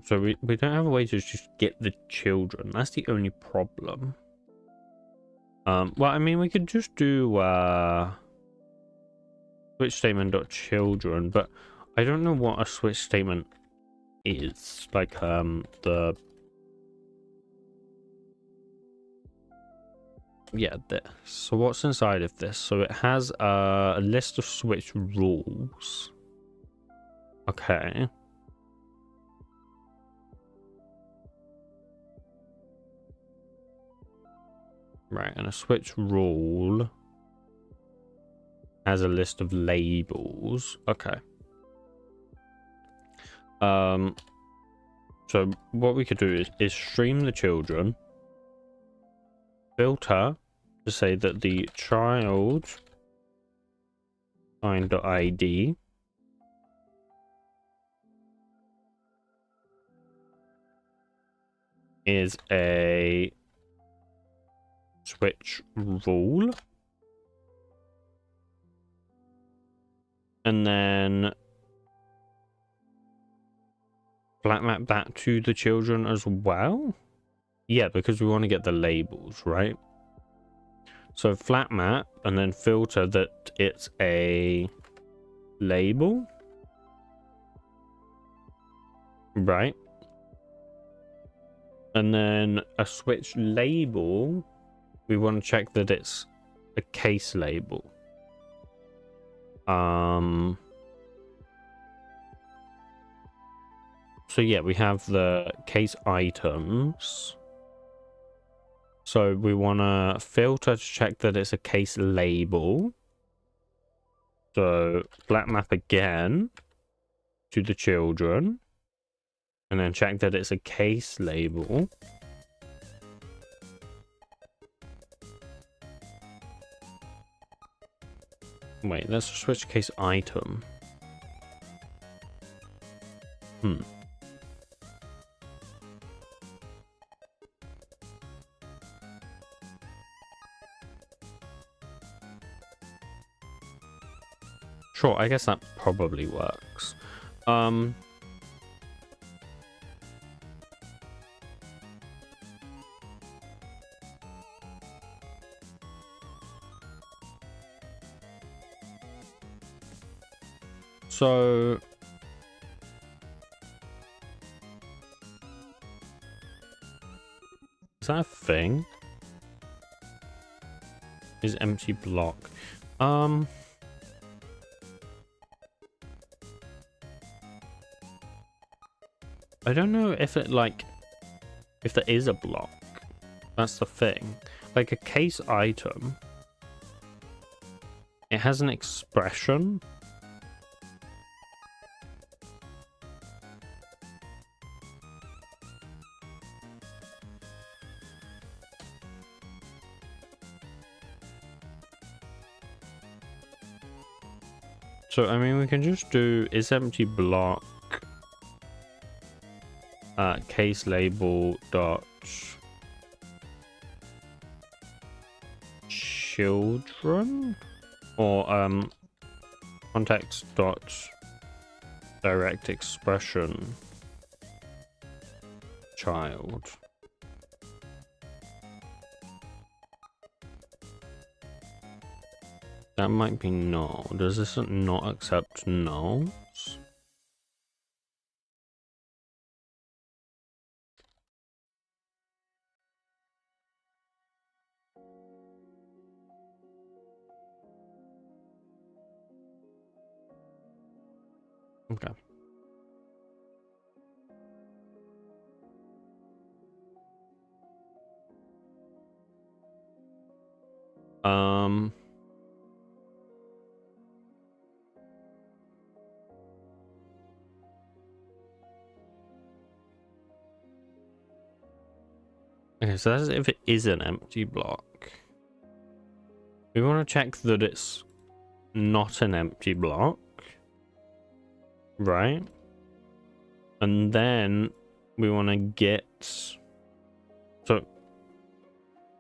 So we don't have a way to just get the children. That's the only problem. Well, I mean, we could just do switch statement dot children, but I don't know what a switch statement is. Like the yeah, this. So what's inside of this? So it has a list of switch rules. Okay. Right, and a switch rule has a list of labels. Okay. So what we could do is stream the children, filter to say that the child find.id is a switch rule, and then flat map that to the children as well. Yeah, because we want to get the labels, right? So flat map and then filter that it's a label, right? And then a switch label, we want to check that it's a case label. So yeah, we have the case items. So we want to filter to check that it's a case label. So flat map again to the children, and then check that it's a case label. Wait, let's switch case item. Sure, I guess that probably works. So is that a thing? Is empty block? I don't know if it like if there is a block. That's the thing. Like a case item, it has an expression. So I mean, we can just do is empty block case label dot children, or context dot direct expression child. That might be null. Does this not accept nulls? Okay. Okay, so that's if it is an empty block. We want to check that it's not an empty block, right? And then we want to get, so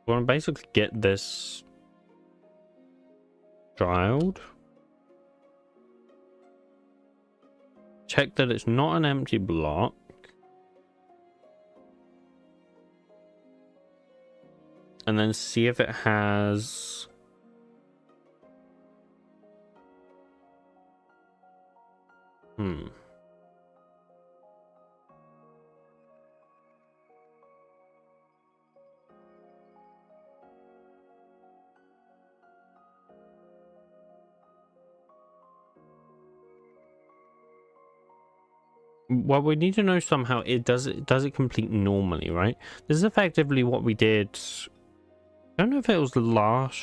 we want to basically get this child, check that it's not an empty block, and then see if it has well, we need to know somehow does it complete normally, right? This is effectively what we did. I don't know if it was the last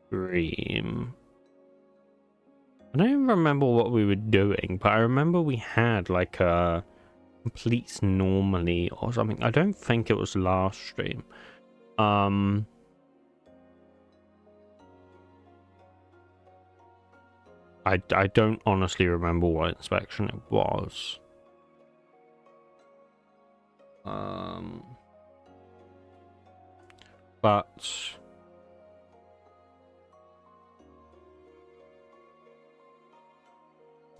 stream. I don't even remember what we were doing, but I remember we had like a completes normally or something. I don't think it was last stream. I don't honestly remember what inspection it was. But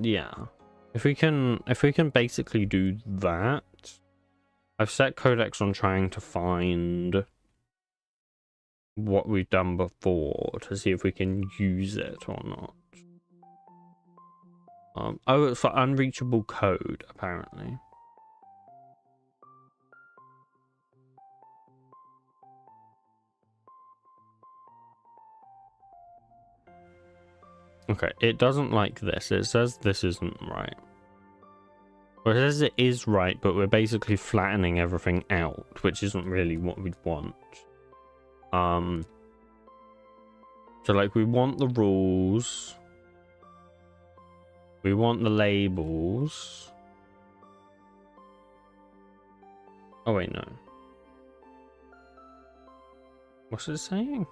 yeah, if we can basically do that. I've set Codex on trying to find what we've done before to see if we can use it or not. Oh, it's for unreachable code apparently. Okay, it doesn't like this. It says this isn't right. Well, it says it is right, but we're basically flattening everything out, which isn't really what we'd want. So like we want the rules. We want the labels. Oh wait, no. What's it saying?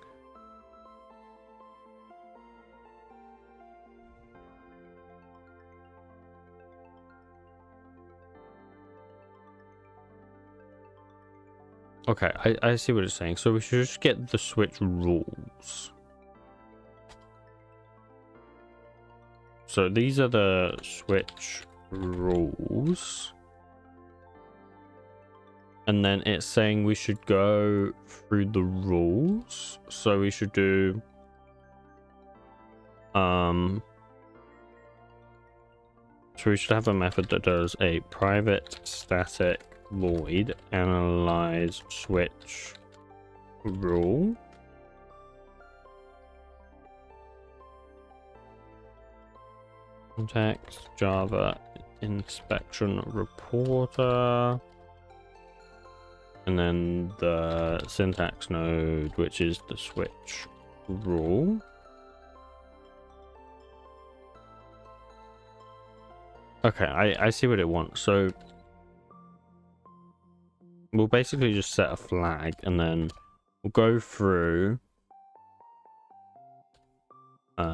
Okay, I see what it's saying. So we should just get the switch rules. So these are the switch rules. And then it's saying we should go through the rules. So we should do so we should have a method that does a private static void analyze switch rule. Context Java inspection reporter, and then the syntax node, which is the switch rule. Okay, I see what it wants. So we'll basically just set a flag, and then we'll go through.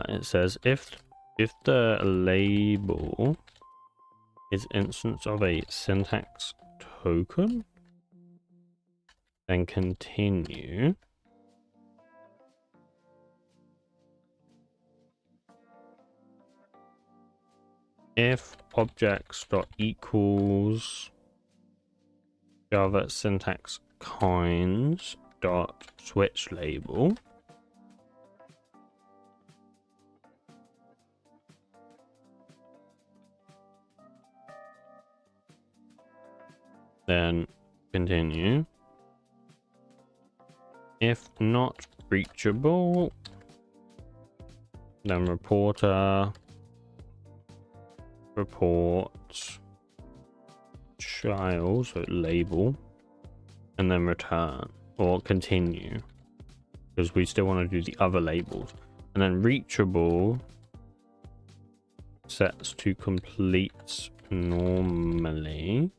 It says if the label is instance of a syntax token, then continue. If objects dot equals Java syntax kinds dot switch label, then continue. If not reachable, then reporter report child, so label, and then return or continue, because we still want to do the other labels. And then reachable sets to complete normally.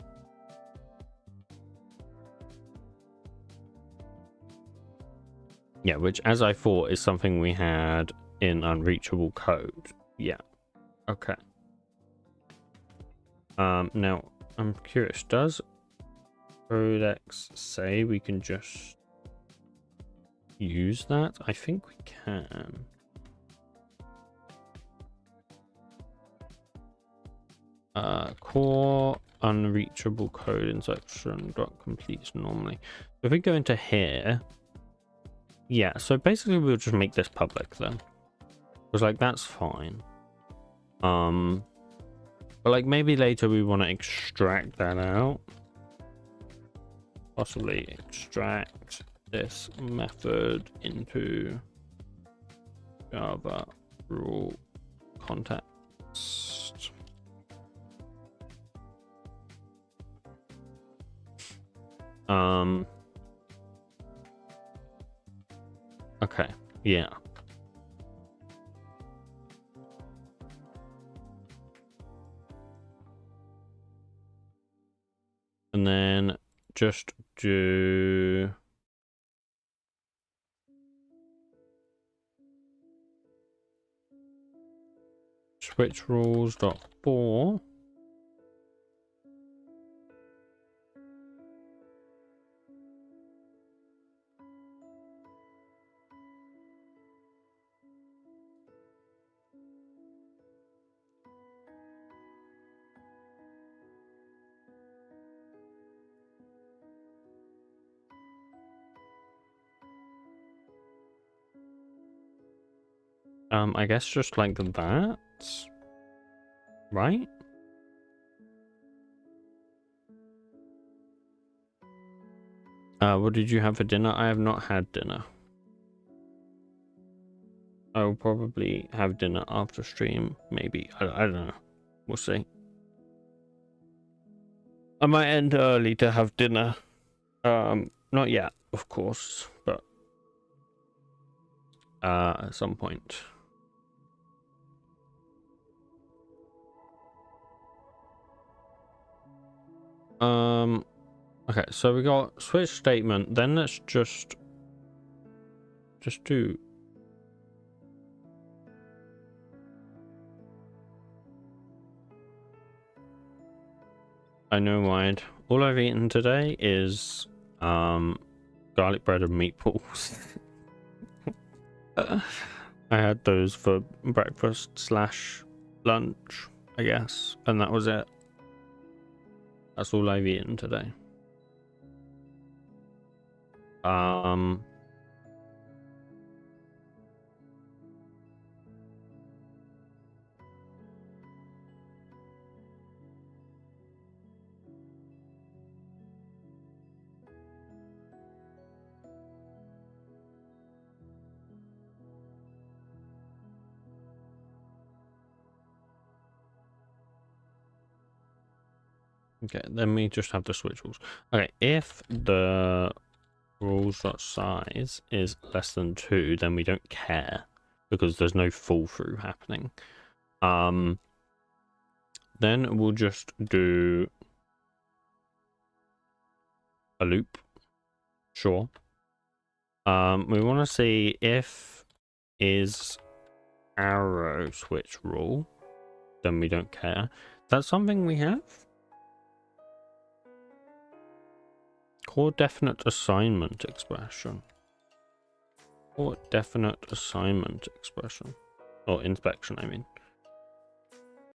Yeah, which, as I thought, is something we had in unreachable code. Yeah. Okay. Now I'm curious, does Codex say we can just use that? I think we can. Core unreachable code insertion dot completes normally. If we go into here, yeah, so basically we'll just make this public then, because like that's fine. But like maybe later we want to extract that out, possibly extract this method into Java rule context. Okay, yeah. And then just do switch rules dot for I guess just like that, right? What did you have for dinner? I have not had dinner. I will probably have dinner after stream, maybe. I don't know. We'll see. I might end early to have dinner. Not yet, of course, but at some point. Okay, so we got switch statement, then let's just do I know wide. All I've eaten today is garlic bread and meatballs. I had those for breakfast slash lunch, I guess, and that was it. That's all I've eaten today. Okay, then we just have the switch rules. Okay, if the rules.size is less than 2, then we don't care because there's no fall through happening. Then we'll just do a loop. Sure. We want to see if is arrow switch rule, then we don't care. That's something we have. Core definite assignment expression. Core definite assignment expression. Or inspection, I mean.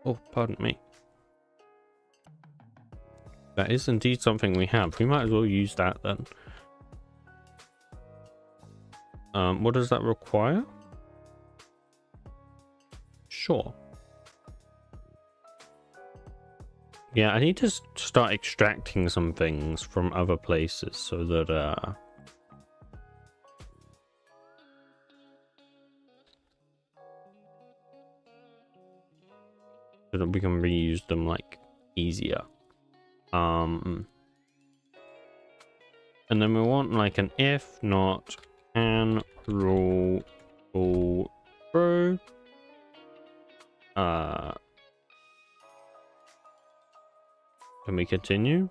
Oh, pardon me. That is indeed something we have. We might as well use that then. What does that require? Sure. Yeah, I need to start extracting some things from other places so that so that we can reuse them like easier. And then we want like an if not can rule fall through. Can we continue?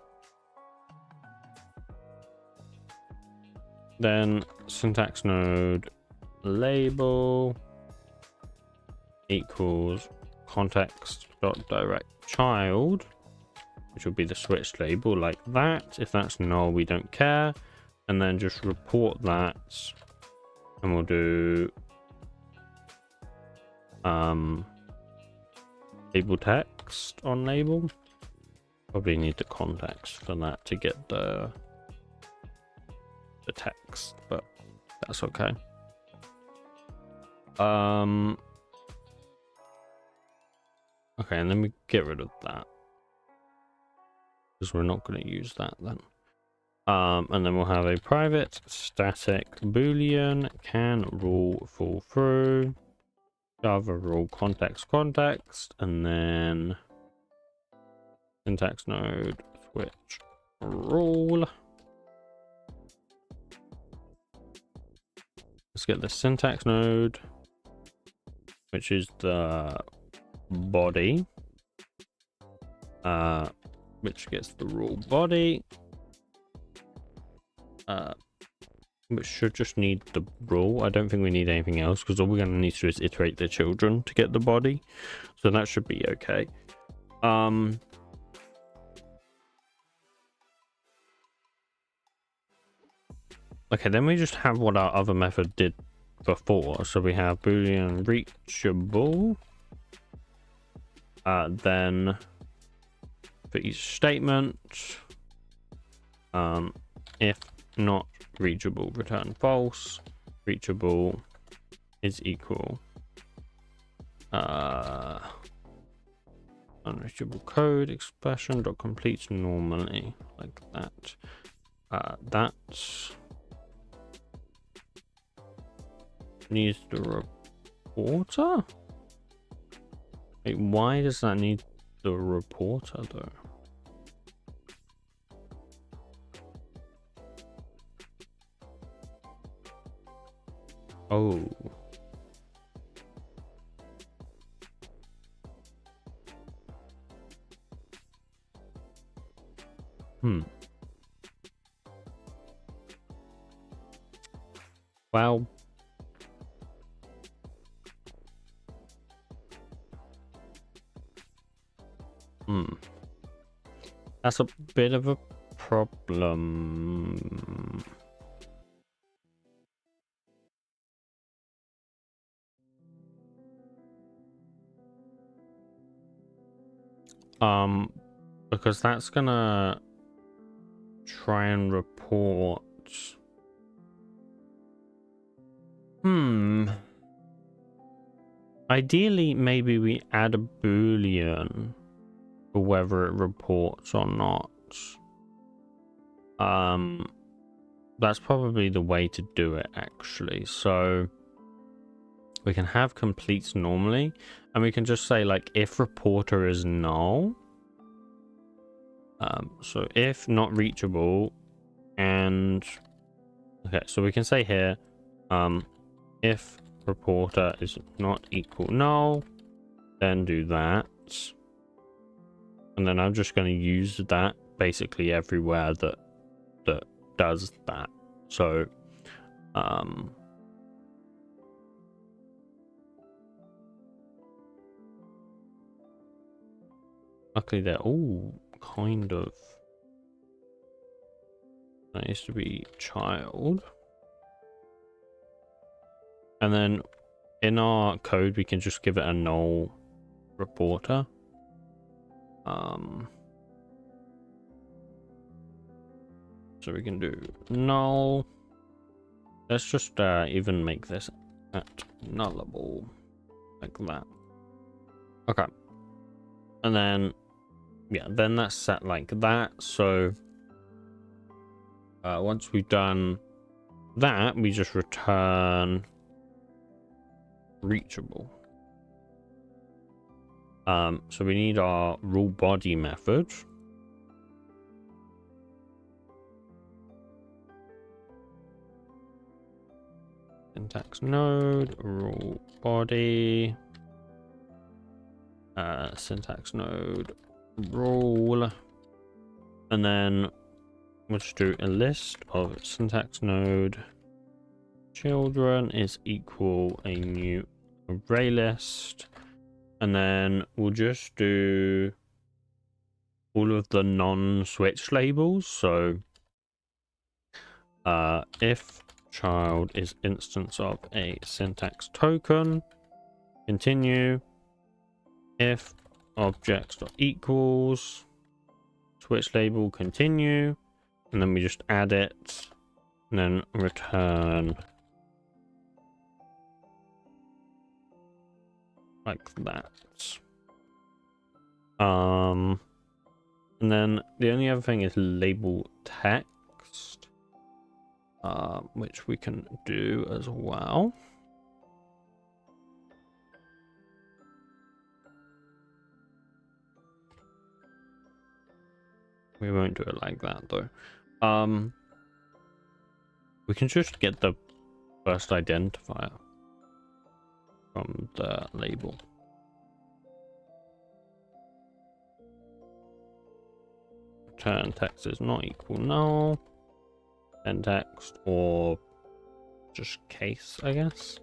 Then syntax node label equals context.directChild, which will be the switch label like that. If that's null, we don't care. And then just report that, and we'll do label text on label. Probably need the context for that to get the text, but that's okay. Okay, and then we get rid of that because we're not going to use that then. And then we'll have a private static boolean can rule fall through Java rule context, and then syntax node switch rule. Let's get the syntax node, which is the body, which gets the rule body, which should just need the rule. I don't think we need anything else because all we're going to need to do is iterate the children to get the body, so that should be okay. Okay, then we just have what our other method did before. So we have boolean reachable. Then for each statement, if not reachable, return false. Reachable is equal unreachable code expression dot completes normally, like that. That's needs the reporter. Wait, why does that need the reporter though? Oh. Well, that's a bit of a problem. Because that's gonna try and report. Ideally, maybe we add a boolean for whether it reports or not. That's probably the way to do it, actually. So we can have completes normally, and we can just say like if reporter is null, So if not reachable, and okay, so we can say here, if reporter is not equal null, then do that. And then I'm just going to use that basically everywhere that does that. So luckily they're all kind of, that needs to be child. And then in our code we can just give it a null reporter. So we can do null. Let's just even make this at nullable, like that. Okay. And then, yeah, then that's set like that. So once we've done that, we just return reachable. So we need our rule body method. Syntax node, rule body, syntax node, rule, and then we'll just do a list of syntax node children is equal a new array list, and then we'll just do all of the non-switch labels. So if child is instance of a syntax token, continue. If objects.equals switch label, continue, and then we just add it and then return like that. And then the only other thing is label text, which we can do as well. We won't do it like that though. We can just get the first identifier from the label. Return text is not equal null. Then text, or just case, I guess.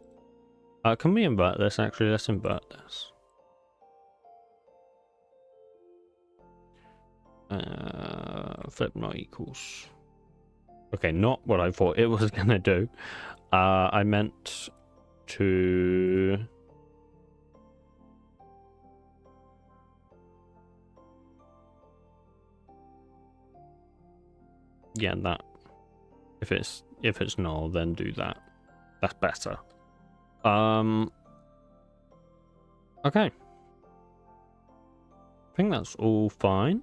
Can we invert this? Actually, let's invert this. Flip not equals. Okay, not what I thought it was gonna do. I meant to that. If it's null, then do that. That's better. Okay. I think that's all fine.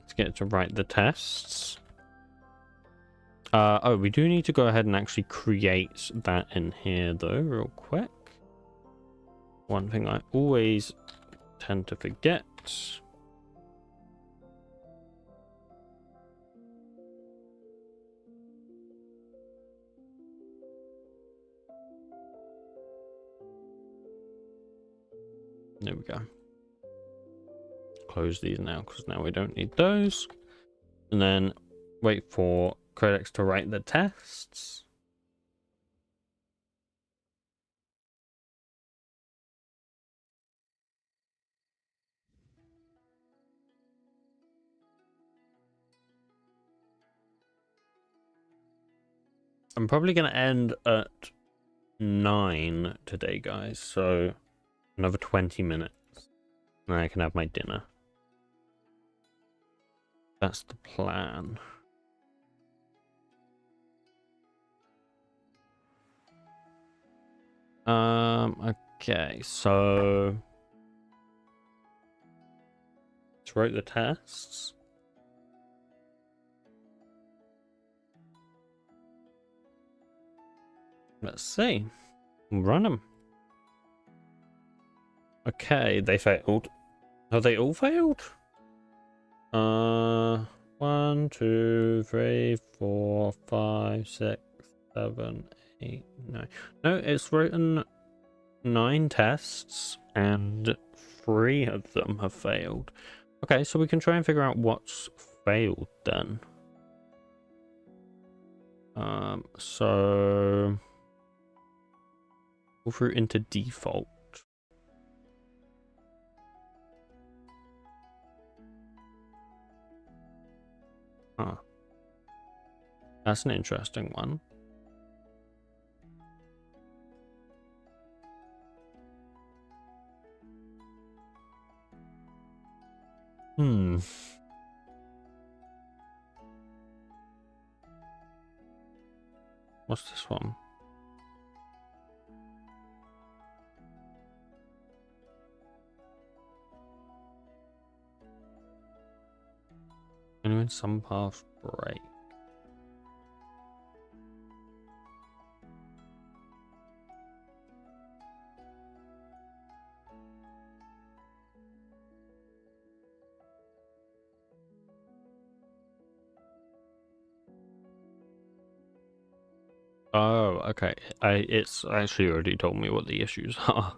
Let's get to write the tests. Oh, we do need to go ahead and actually create that in here though, real quick. One thing I always tend to forget. There we go. Close these now because now we don't need those. And then wait for Codex to write the tests. I'm probably going to end at 9 today, guys. So another 20 minutes. And I can have my dinner. That's the plan. Okay, so let's write the tests. Let's see. Run them. Okay, they failed. Have they all failed? 1, 2, 3, 4, 5, 6, 7, 8, 9. No, it's written 9 tests and 3 of them have failed. Okay, so we can try and figure out what's failed then. So go through into default. Huh. That's an interesting one. What's this one? When some paths break. Oh, okay. It's actually already told me what the issues are.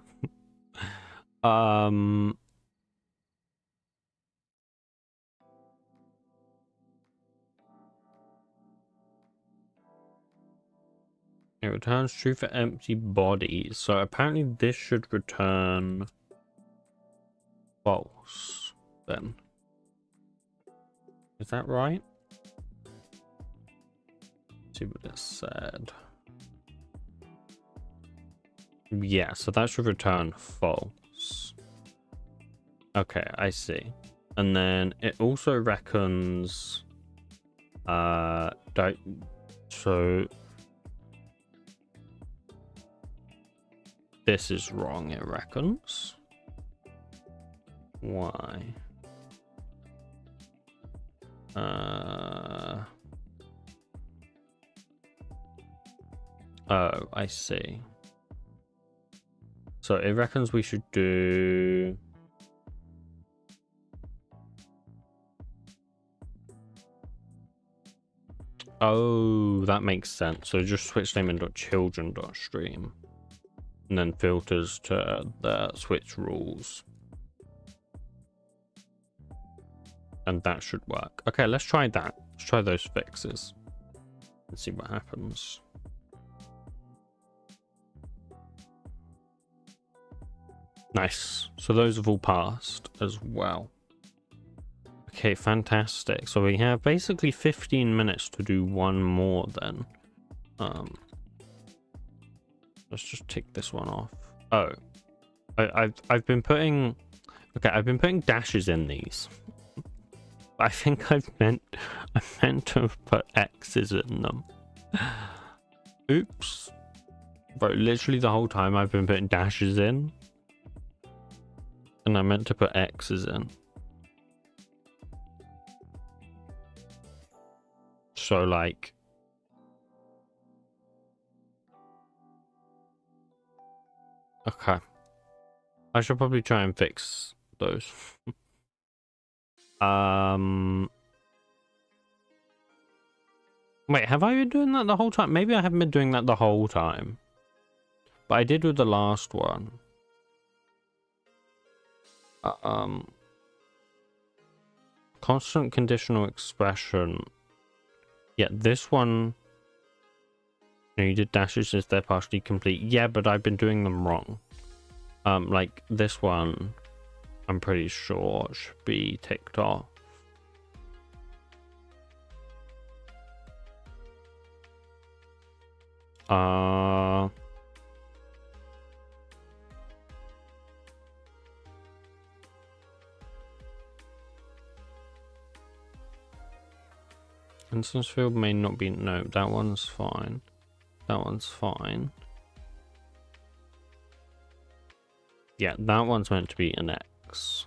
It returns true for empty bodies. So apparently this should return false then. Is that right? Let's see what it said. Yeah, so that should return false. Okay, I see. And then it also reckons so this is wrong, it reckons. Why? Oh, I see. So it reckons we should do oh, that makes sense. So just switch name into children.stream and then filters to the switch rules. And that should work. Okay, let's try that. Let's try those fixes and see what happens. Nice. So those have all passed as well. Okay, fantastic. So we have basically 15 minutes to do one more then. Let's just tick this one off. Oh, I've been putting dashes in these. I think I meant to put X's in them. Oops. Bro, literally the whole time I've been putting dashes in. And I meant to put X's in. So like... Okay. I should probably try and fix those. Wait, have I been doing that the whole time? Maybe I haven't been doing that the whole time. But I did with the last one. Constant conditional expression. Yeah, this one... No, you did dashes as they're partially complete. Yeah, but I've been doing them wrong. Like this one, I'm pretty sure should be ticked off. Instance field may not be... No, that one's fine. That one's fine. Yeah, that one's meant to be an X.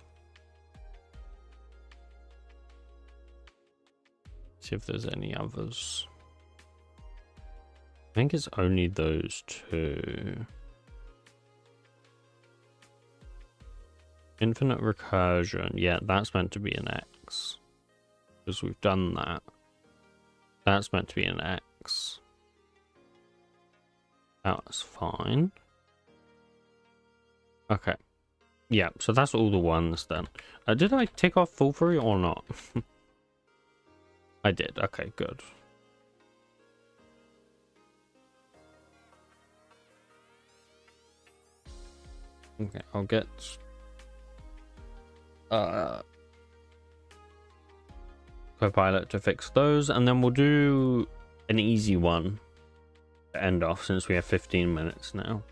See if there's any others. I think it's only those two. Infinite recursion. Yeah, that's meant to be an X. Because we've done that. That's meant to be an X. That's fine. Okay. Yeah, so that's all the ones then. Did I tick off full free or not? I did. Okay, good. Okay, I'll get Copilot to fix those, and then we'll do an easy one to end off since we have 15 minutes now.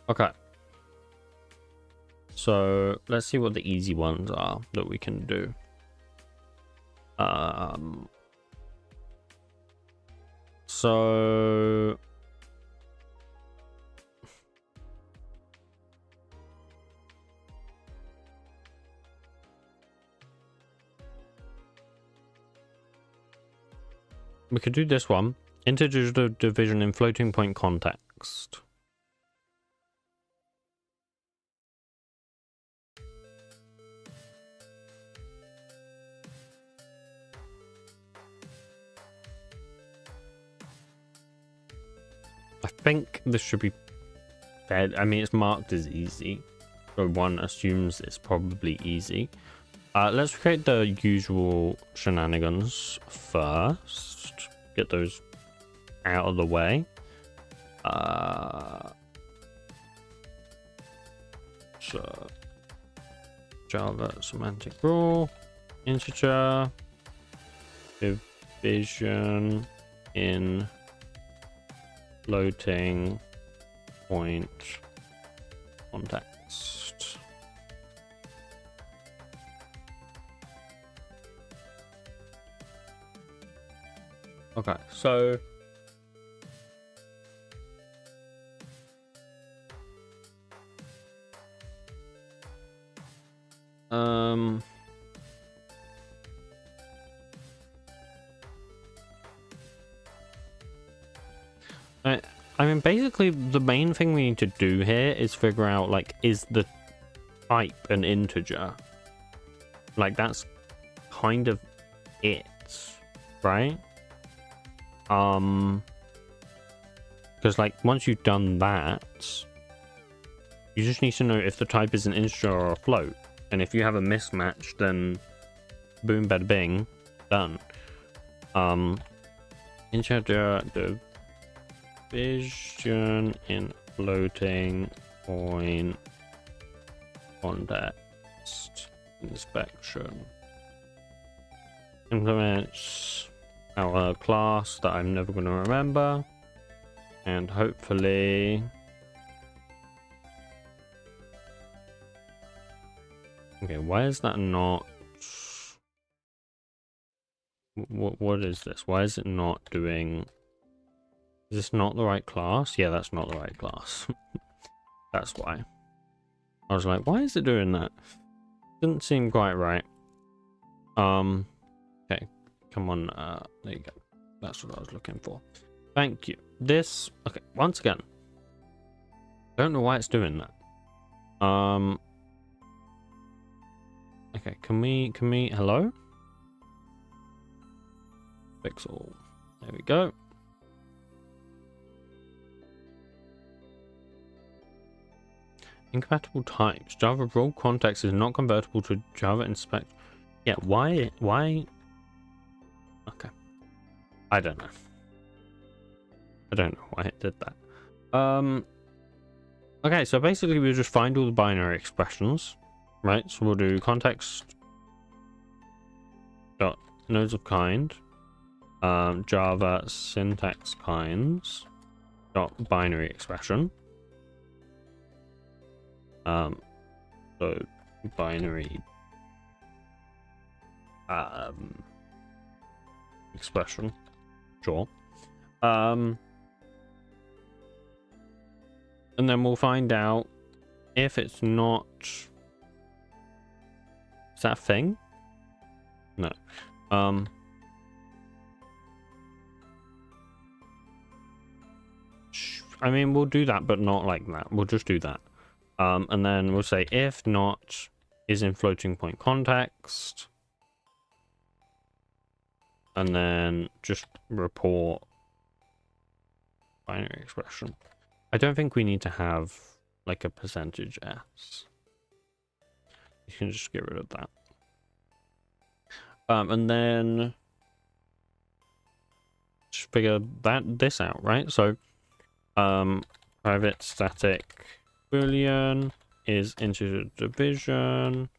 Okay. So let's see what the easy ones are that we can do. So we could do this one. Integer division in floating point context. I think this should be fair. I mean, it's marked as easy, so one assumes it's probably easy. Let's create the usual shenanigans first. Get those out of the way. So Java semantic rule, integer division in floating point context. Okay, so I mean, basically, the main thing we need to do here is figure out, like, is the type an integer? Like, that's kind of it, right? Because, like, once you've done that, you just need to know if the type is an integer or a float. And if you have a mismatch, then boom, bada bing, done. Integer division in floating point context inspection implements our class that I'm never going to remember, and hopefully okay, why is that not what is this? Why is it not doing? Is this not the right class? Yeah, that's not the right class. That's why. I was like, why is it doing that? Didn't seem quite right. Okay, come on. There you go. That's what I was looking for. Thank you. This, okay, once again, don't know why it's doing that. Okay, can we, hello? Pixel. There we go. Incompatible types. Java role context is not convertible to Java inspect. Yeah, why? Okay. I don't know. I don't know why it did that. Okay, so basically we'll just find all the binary expressions, right? So we'll do context dot nodes of kind, Java syntax kinds dot binary expression. So binary expression, sure. And then we'll find out if it's not. Is that a thing? No. I mean, we'll do that, but not like that. We'll just do that. And then we'll say if not is in floating point context. And then just report binary expression. I don't think we need to have like a percentage s. You can just get rid of that. And then just figure this out, right? So private static boolean is integer division.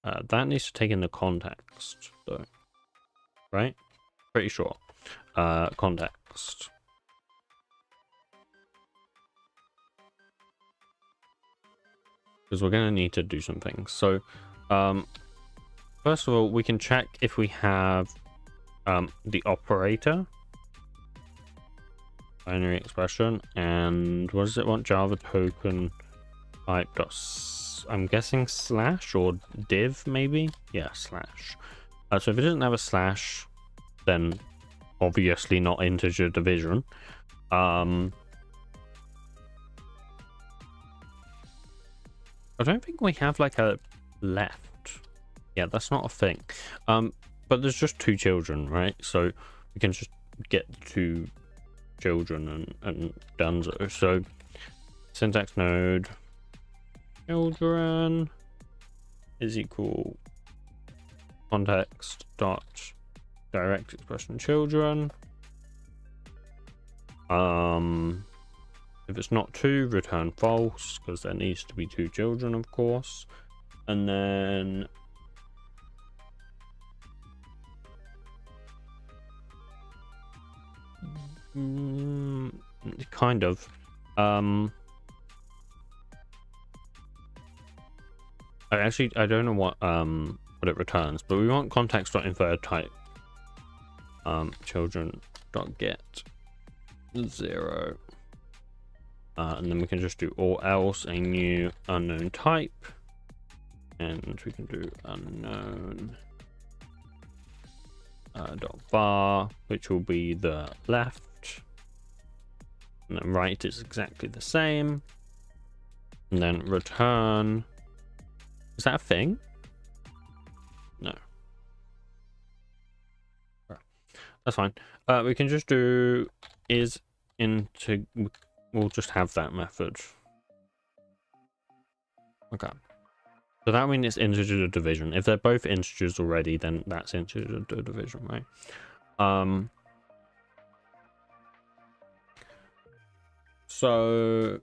That needs to take in the context though, right? Pretty sure. Context. Because we're going to need to do some things. So first of all, we can check if we have the operator binary expression, and what does it want? Java token type dot I'm guessing slash or div maybe. Yeah, slash. So if it doesn't have a slash, then obviously not integer division. I don't think we have like a left. Yeah, that's not a thing. But there's just 2 children, right? So we can just get 2 children and donezo. So syntax node children is equal context dot direct expression children. If it's not 2, return false, because there needs to be 2 children, of course. And then kind of I don't know what it returns, but we want context.infer type children dot get 0, and then we can just do or else a new unknown type, and we can do unknown dot var, which will be the left, and then right is exactly the same, and then return. Is that a thing? No. That's fine. We can just do is into. We'll just have that method. Okay. So that means it's integer division. If they're both integers already, then that's integer division, right? So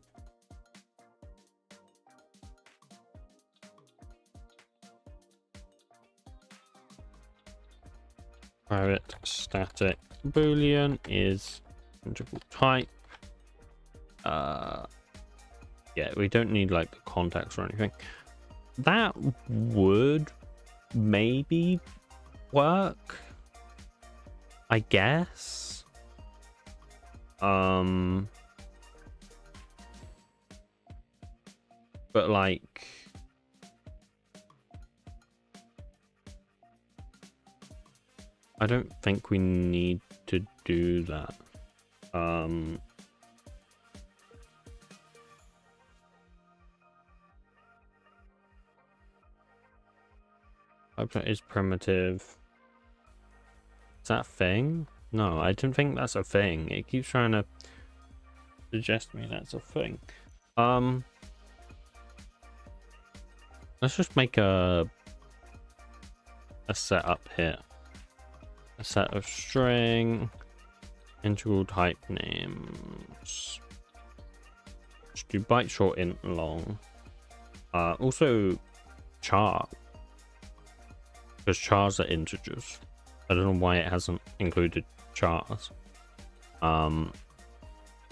private static boolean is integral type. Yeah, we don't need like the context or anything. That would maybe work, I guess. But like I don't think we need to do that. Object is primitive. Is that a thing? No, I don't think that's a thing. It keeps trying to suggest me that's a thing. Let's just make a setup here. A set of string integral type names. Just do byte short int long. Also char, because chars are integers. I don't know why it hasn't included chars.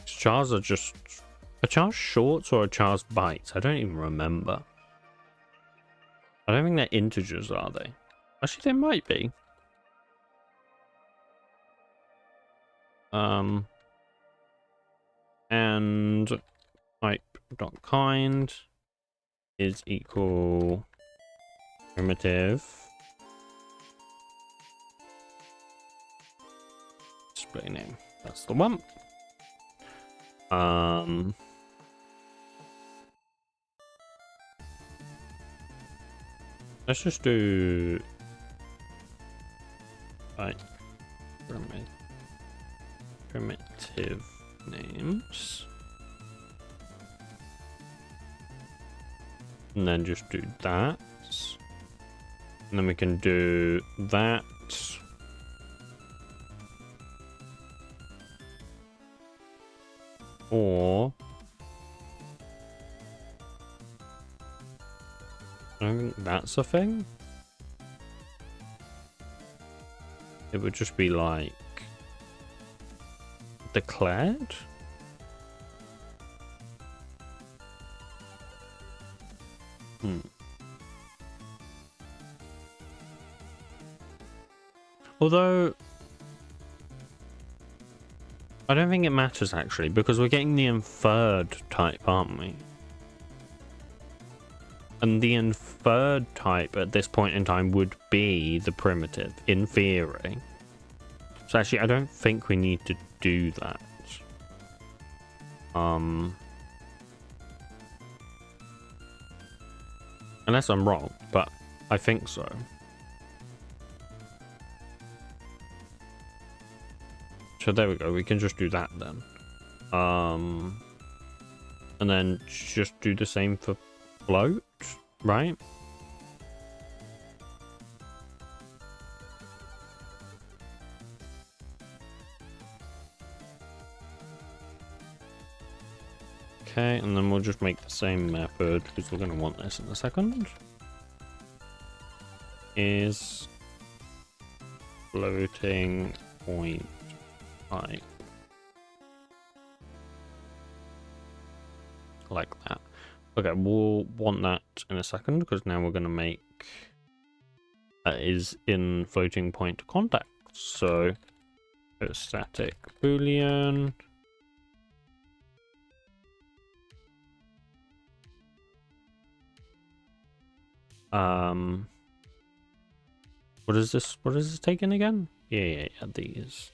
Chars are just are chars shorts or are chars bytes? I don't even remember. I don't think they're integers, are they? Actually, they might be. And type.kind is equal primitive display name. That's the one. Let's just do like primitive names, and then just do that, and then we can do that. Or I don't think that's a thing. It would just be like declared. Although I don't think it matters actually, because we're getting the inferred type, aren't we? And the inferred type at this point in time would be the primitive, in theory. So actually, I don't think we need to do that. Unless I'm wrong, but I think so. So there we go, we can just do that then. And then just do the same for float, right? Okay, and then we'll just make the same method, because we're going to want this in a second. Is floating point type. Like that. Okay, we'll want that in a second, because now we're going to make is in floating point context. So static boolean. What is this taking again? Yeah, these.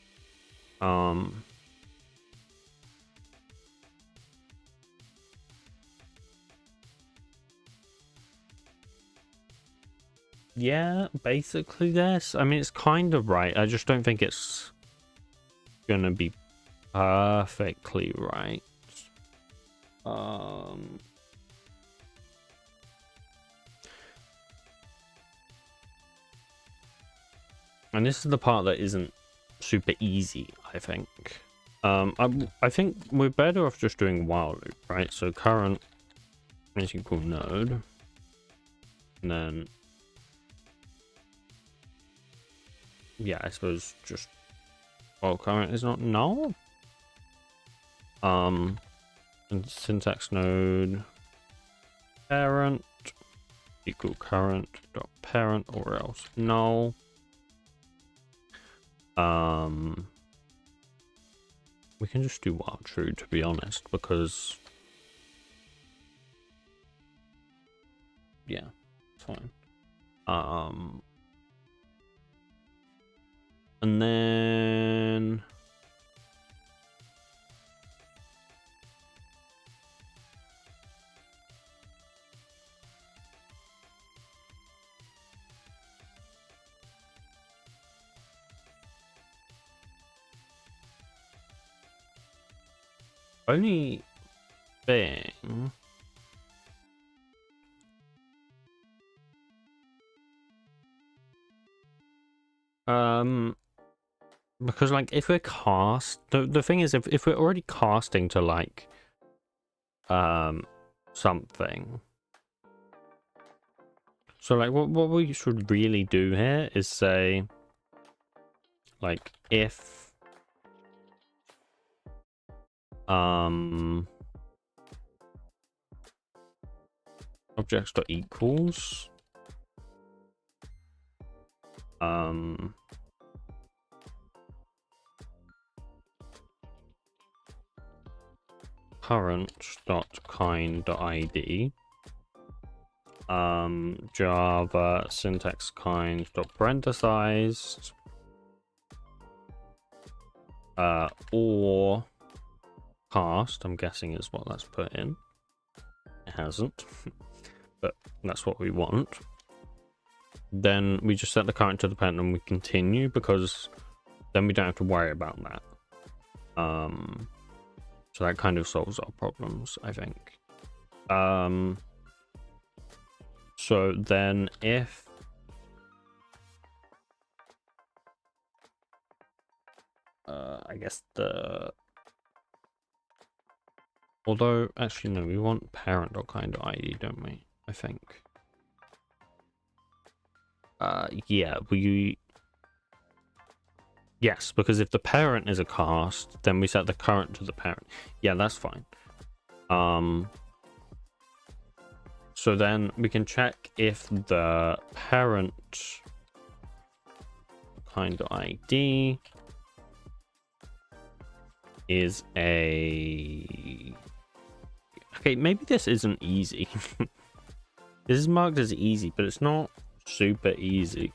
Yeah, basically this. I mean, it's kind of right. I just don't think it's gonna be perfectly right. And this is the part that isn't super easy, I think. I think we're better off just doing while loop, right? So current is equal node, and then yeah, I suppose just current is not null. And syntax node parent equal current dot parent or else null. We can just do while true, to be honest, because yeah, it's fine. And then only thing because like if we're the thing is if we're already casting to like something, so like what we should really do here is say like if objects dot equals current dot kind dot id java syntax kind dot parenthesized or cast, I'm guessing is what that's put in. It hasn't, but that's what we want. Then we just set the current to the parent and we continue, because then we don't have to worry about that. So that kind of solves our problems, I think. So then if I guess although actually no, we want parent.kind.id, don't we? I think. Yeah, yes, because if the parent is a cast, then we set the current to the parent. Yeah, that's fine. So then we can check if the parent kind.id is a... Okay, maybe this isn't easy. This is marked as easy, but it's not super easy.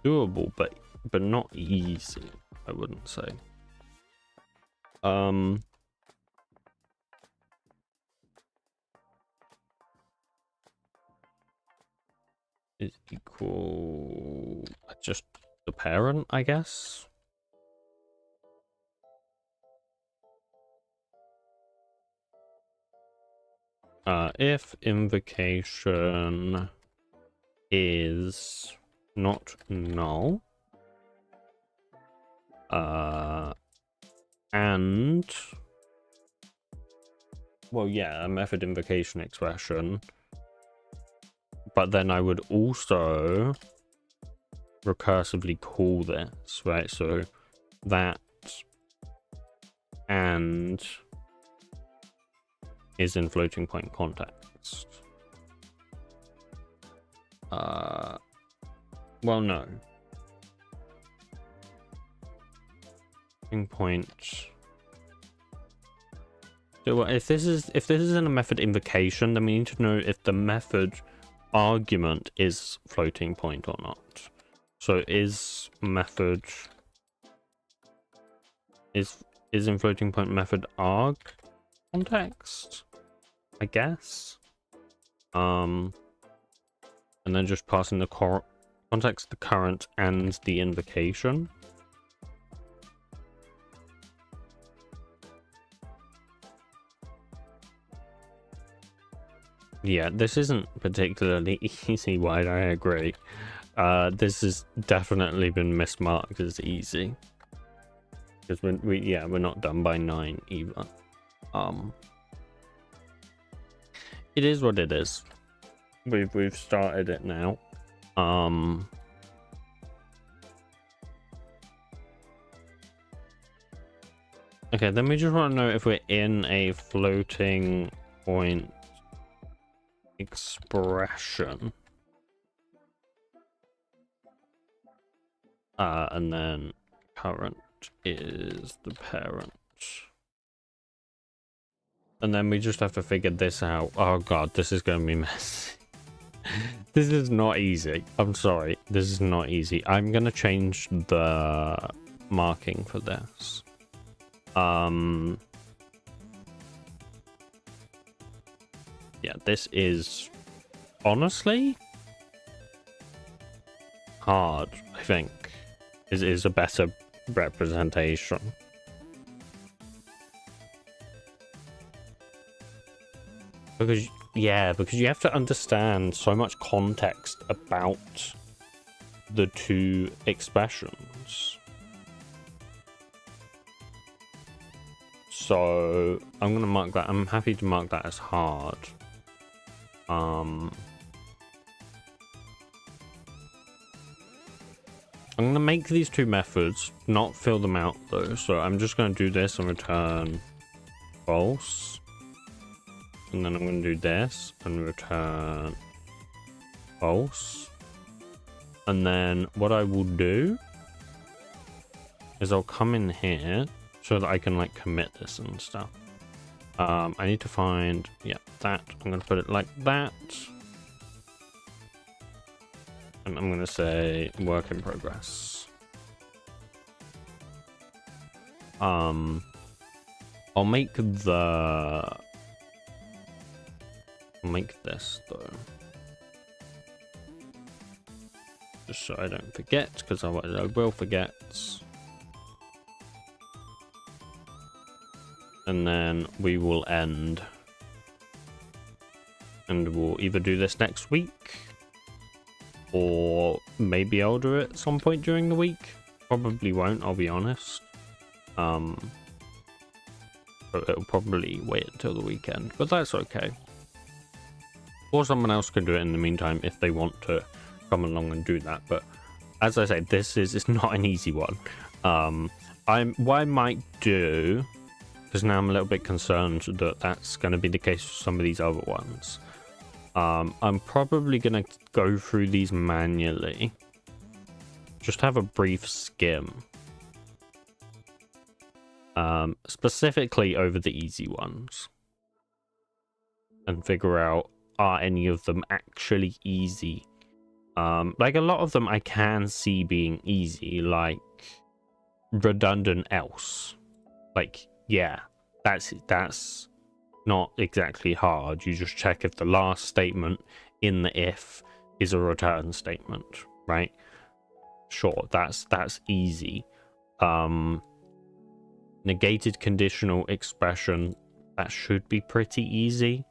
Doable, but not easy, I wouldn't say. Is equal just the parent, I guess. If invocation is not null, and well, yeah, a method invocation expression, but then I would also recursively call this, right? So that and is in floating point context. Well, no. Floating point. So if this is in a method invocation, then we need to know if the method argument is floating point or not. So is method is in floating point method arg context, I guess. And then just passing the context, the current, and the invocation. Yeah, this isn't particularly easy, Wide, I agree. This has definitely been mismarked as easy. Because we're not done by 9 either. It is what it is. We've started it now. Okay, then we just want to know if we're in a floating point expression. And then current is the parent. And then we just have to figure this out. Oh god, this is going to be messy. This is not easy. I'm sorry. This is not easy. I'm going to change the marking for this. Yeah, this is honestly hard, I think. Is a better representation. Because you have to understand so much context about the two expressions. So I'm gonna mark that. I'm happy to mark that as hard. I'm gonna make these two methods, not fill them out though. So I'm just gonna do this and return false. And then I'm going to do this and return false. And then what I will do is I'll come in here so that I can like commit this and stuff. I need to find, yeah, that. I'm going to put it like that. And I'm going to say work in progress. I'll make this though. Just so I don't forget, because otherwise I will forget. And then we will end. And we'll either do this next week, or maybe I'll do it at some point during the week. Probably won't, I'll be honest. But it'll probably wait until the weekend, but that's okay. Or someone else can do it in the meantime if they want to come along and do that. But as I say, it's not an easy one. What I might do, because now I'm a little bit concerned that that's going to be the case for some of these other ones. I'm probably going to go through these manually. Just have a brief skim. Specifically over the easy ones. And figure out, are any of them actually easy? Like a lot of them I can see being easy, like redundant else. Like, yeah, that's not exactly hard. You just check if the last statement in the if is a return statement, right? Sure, that's easy. Negated conditional expression, that should be pretty easy.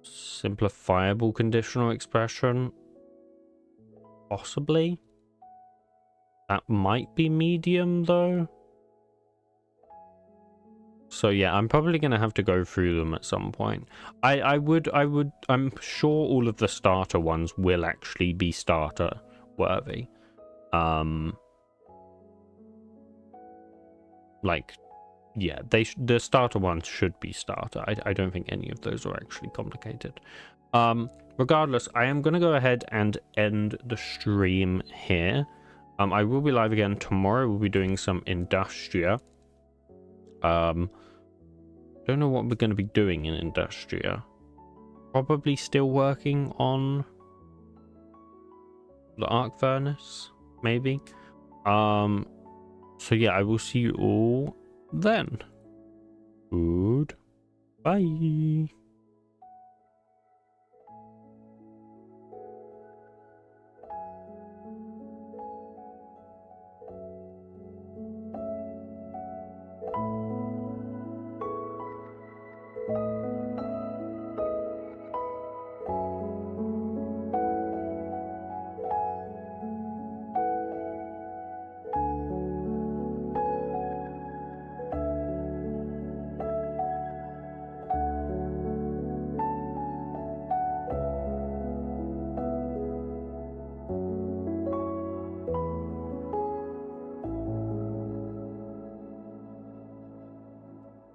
Simplifiable conditional expression, possibly. That might be medium though. So yeah, I'm probably gonna have to go through them at some point. I'm sure all of the starter ones will actually be starter worthy. Like, yeah, the starter ones should be starter. I don't think any of those are actually complicated. Regardless, I am gonna go ahead and end the stream here. I will be live again tomorrow. We'll be doing some Industria. Don't know what we're going to be doing in Industria. Probably still working on the arc furnace, maybe. So yeah, I will see you all then. Goodbye.